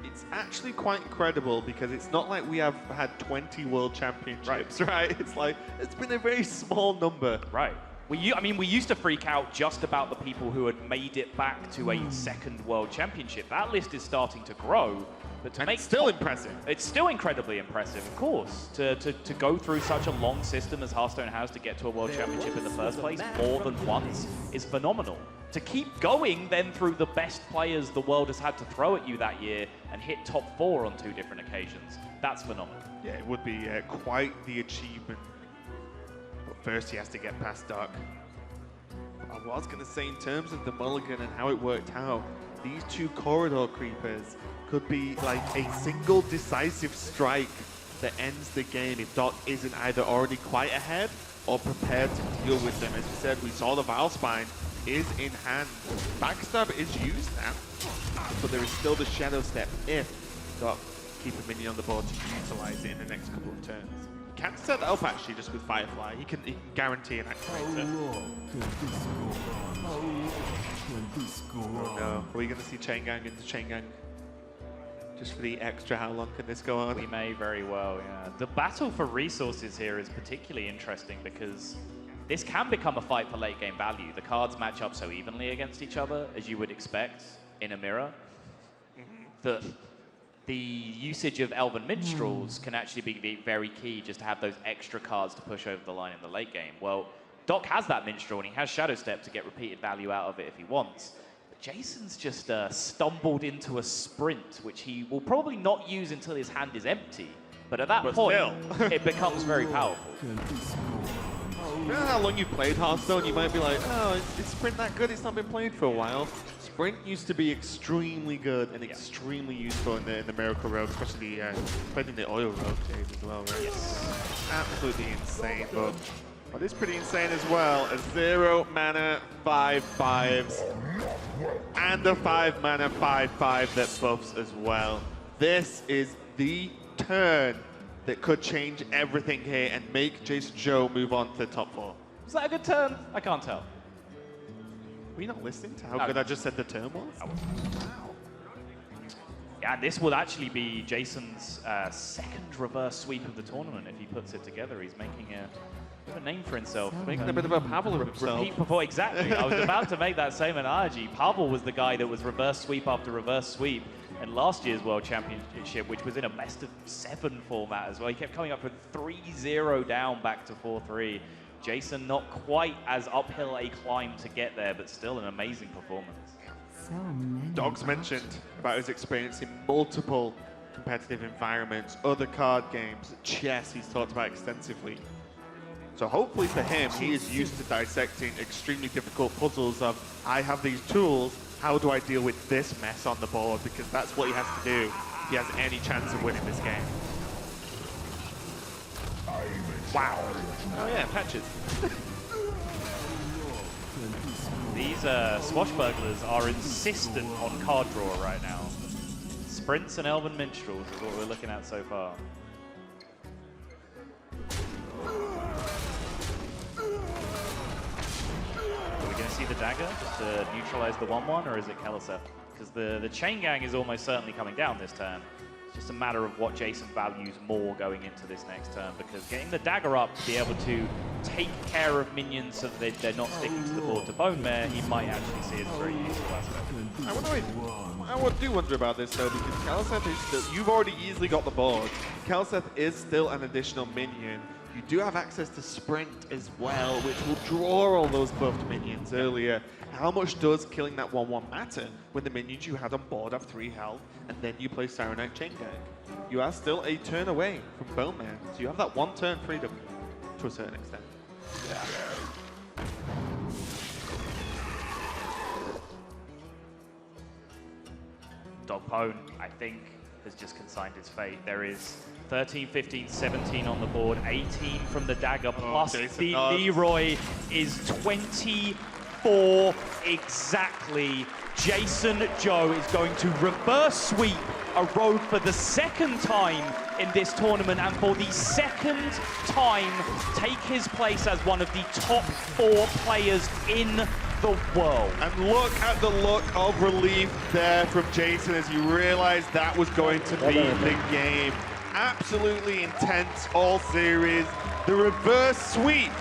It's actually quite incredible because it's not like we have had 20 World Championships, right? It's like, it's been a very small number. Right. I mean, we used to freak out just about the people who had made it back to a second World Championship. That list is starting to grow. But to make it's still impressive. It's still incredibly impressive, of course. To go through such a long system as Hearthstone has to get to a World Championship in the first place more than once is phenomenal. To keep going then through the best players the world has had to throw at you that year and hit top 4 on 2 different occasions, that's phenomenal. Yeah, it would be quite the achievement. But first he has to get past Doc. I was going to say, in terms of the Mulligan and how it worked out, these 2 Corridor Creepers could be like a single decisive strike that ends the game if Doc isn't either already quite ahead or prepared to deal with them. As we said, we saw the Vilespine is in hand. Backstab is used now, but there is still the Shadow Step if Doc keep a minion on the board to utilize it in the next couple of turns. He can set that up actually just with Firefly. He can guarantee an activator. Oh no, are we going to see Chain Gang into Chain Gang? Just for the extra, how long can this go on? We may very well, yeah. The battle for resources here is particularly interesting because this can become a fight for late game value. The cards match up so evenly against each other, as you would expect in a mirror, that the usage of Elven Minstrels can actually be very key just to have those extra cards to push over the line in the late game. Well, Doc has that Minstrel and he has Shadow Step to get repeated value out of it if he wants. But Jason's just stumbled into a sprint, which he will probably not use until his hand is empty. But at that point, it becomes very powerful. You know how long you played Hearthstone, you might be like, oh, is Sprint that good? It's not been played for a while. Sprint used to be extremely good and extremely useful in the Miracle Rogue, especially played in the Oil Rogue days as well, right? Yes. Absolutely insane, but what is pretty insane as well, a 0 mana 5/5s and a 5 mana 5/5 that buffs as well. This is the turn that could change everything here and make JasonZhou move on to the top 4. Was that a good turn? I can't tell. Were you not listening to how good I just said the turn was? Yeah, Yeah, this will actually be Jason's second reverse sweep of the tournament if he puts it together. He's making a name for himself. Making a bit of a Pavel of himself. Repeat before, exactly. I was about to make that same analogy. Pavel was the guy that was reverse sweep after reverse sweep in last year's World Championship, which was in a best-of-7 format as well. He kept coming up from 3-0 down back to 4-3. Jason not quite as uphill a climb to get there, but still an amazing performance. So many. Dog's mentioned about his experience in multiple competitive environments, other card games, chess he's talked about extensively. So hopefully for him, he is used to dissecting extremely difficult puzzles of, I have these tools, how do I deal with this mess on the board? Because that's what he has to do if he has any chance of winning this game. Wow. Oh yeah, patches. These swashbucklers are insistent on card draw right now. Sprints and Elven Minstrels is what we're looking at so far. Are we going to see the dagger to neutralize the 1-1, or is it Keliseth? Because the chain gang is almost certainly coming down this turn. It's just a matter of what Jason values more going into this next turn, because getting the dagger up to be able to take care of minions so that they're not sticking to the board to bone mare, he might actually see it as a very useful aspect. I do wonder about this though, because Keliseth is still, you've already easily got the board. Keliseth is still an additional minion. You do have access to sprint as well, which will draw all those buffed minions earlier. How much does killing that 1-1 matter when the minions you had on board have 3 health, and then you play Sirenite Chain Gang? You are still a turn away from Bone Man, so you have that 1 turn freedom to a certain extent. Yeah. DocPwn, I think, has just consigned his fate. There is 13, 15, 17 on the board, 18 from the dagger, plus the Leroy is 24 exactly. JasonZhou is going to reverse sweep a road for the second time in this tournament, and for the second time take his place as one of the top 4 players in the world. And look at the look of relief there from Jason as you realized that was going to be the game. Absolutely intense all series. The reverse sweep,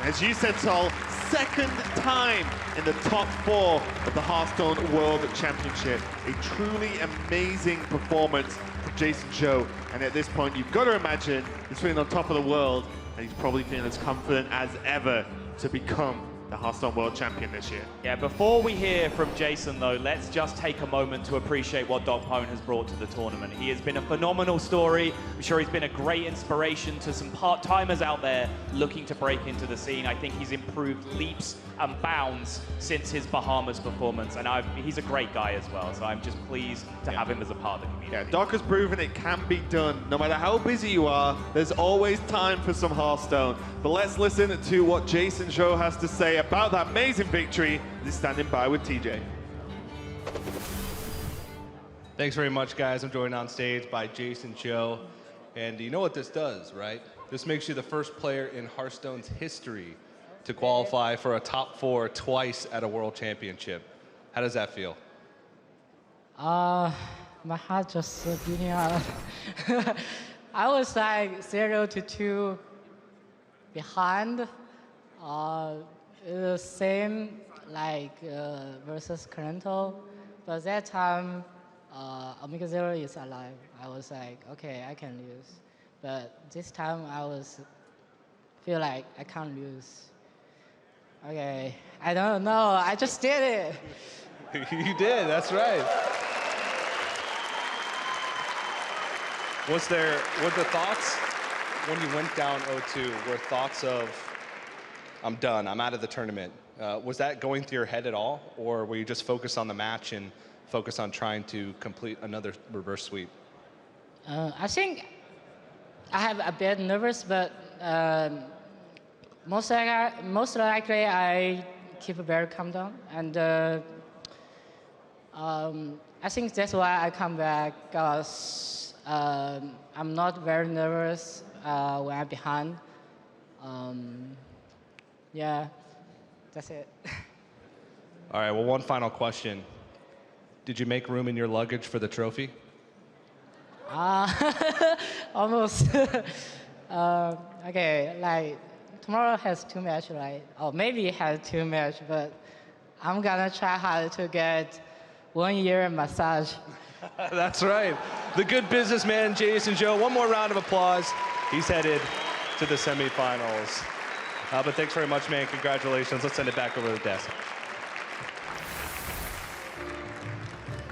as you said, Sol, second time in the top 4 of the Hearthstone World Championship. A truly amazing performance from JasonZhou. And at this point, you've got to imagine he's feeling on top of the world, and he's probably feeling as confident as ever to become the Hearthstone World Champion this year. Yeah, before we hear from Jason though, let's just take a moment to appreciate what DocPwn has brought to the tournament. He has been a phenomenal story. I'm sure he's been a great inspiration to some part-timers out there looking to break into the scene. I think he's improved leaps and bounds since his Bahamas performance, and he's a great guy as well, so I'm just pleased to have him as a part of the community. Yeah, Doc has proven it can be done. No matter how busy you are, there's always time for some Hearthstone. But let's listen to what JasonZhou has to say about that amazing victory. He's standing by with TJ. Thanks very much, guys. I'm joined on stage by JasonZhou. And you know what this does, right? This makes you the first player in Hearthstone's history to qualify for a top 4 twice at a world championship. How does that feel? My heart just beating out. I was like 0-2 behind. The same like versus Corento, but that time Omega Zero is alive. I was like, okay, I can lose. But this time I feel like I can't lose. Okay, I don't know, I just did it. You did, that's right. Were the thoughts when you went down 0-2, were thoughts of, I'm done, I'm out of the tournament? Was that going through your head at all? Or were you just focused on the match and focused on trying to complete another reverse sweep? I think I have a bit nervous, but most likely I keep very calm down. And I think that's why I come back, because I'm not very nervous when I'm behind. Yeah, that's it. All right, well, one final question. Did you make room in your luggage for the trophy? Almost. Okay, like tomorrow has 2 matches, right? Or maybe it has 2 matches, but I'm gonna try hard to get 1 year massage. That's right. The good businessman, JasonZhou. One more round of applause. He's headed to the semifinals. But thanks very much, man. Congratulations. Let's send it back over to the desk.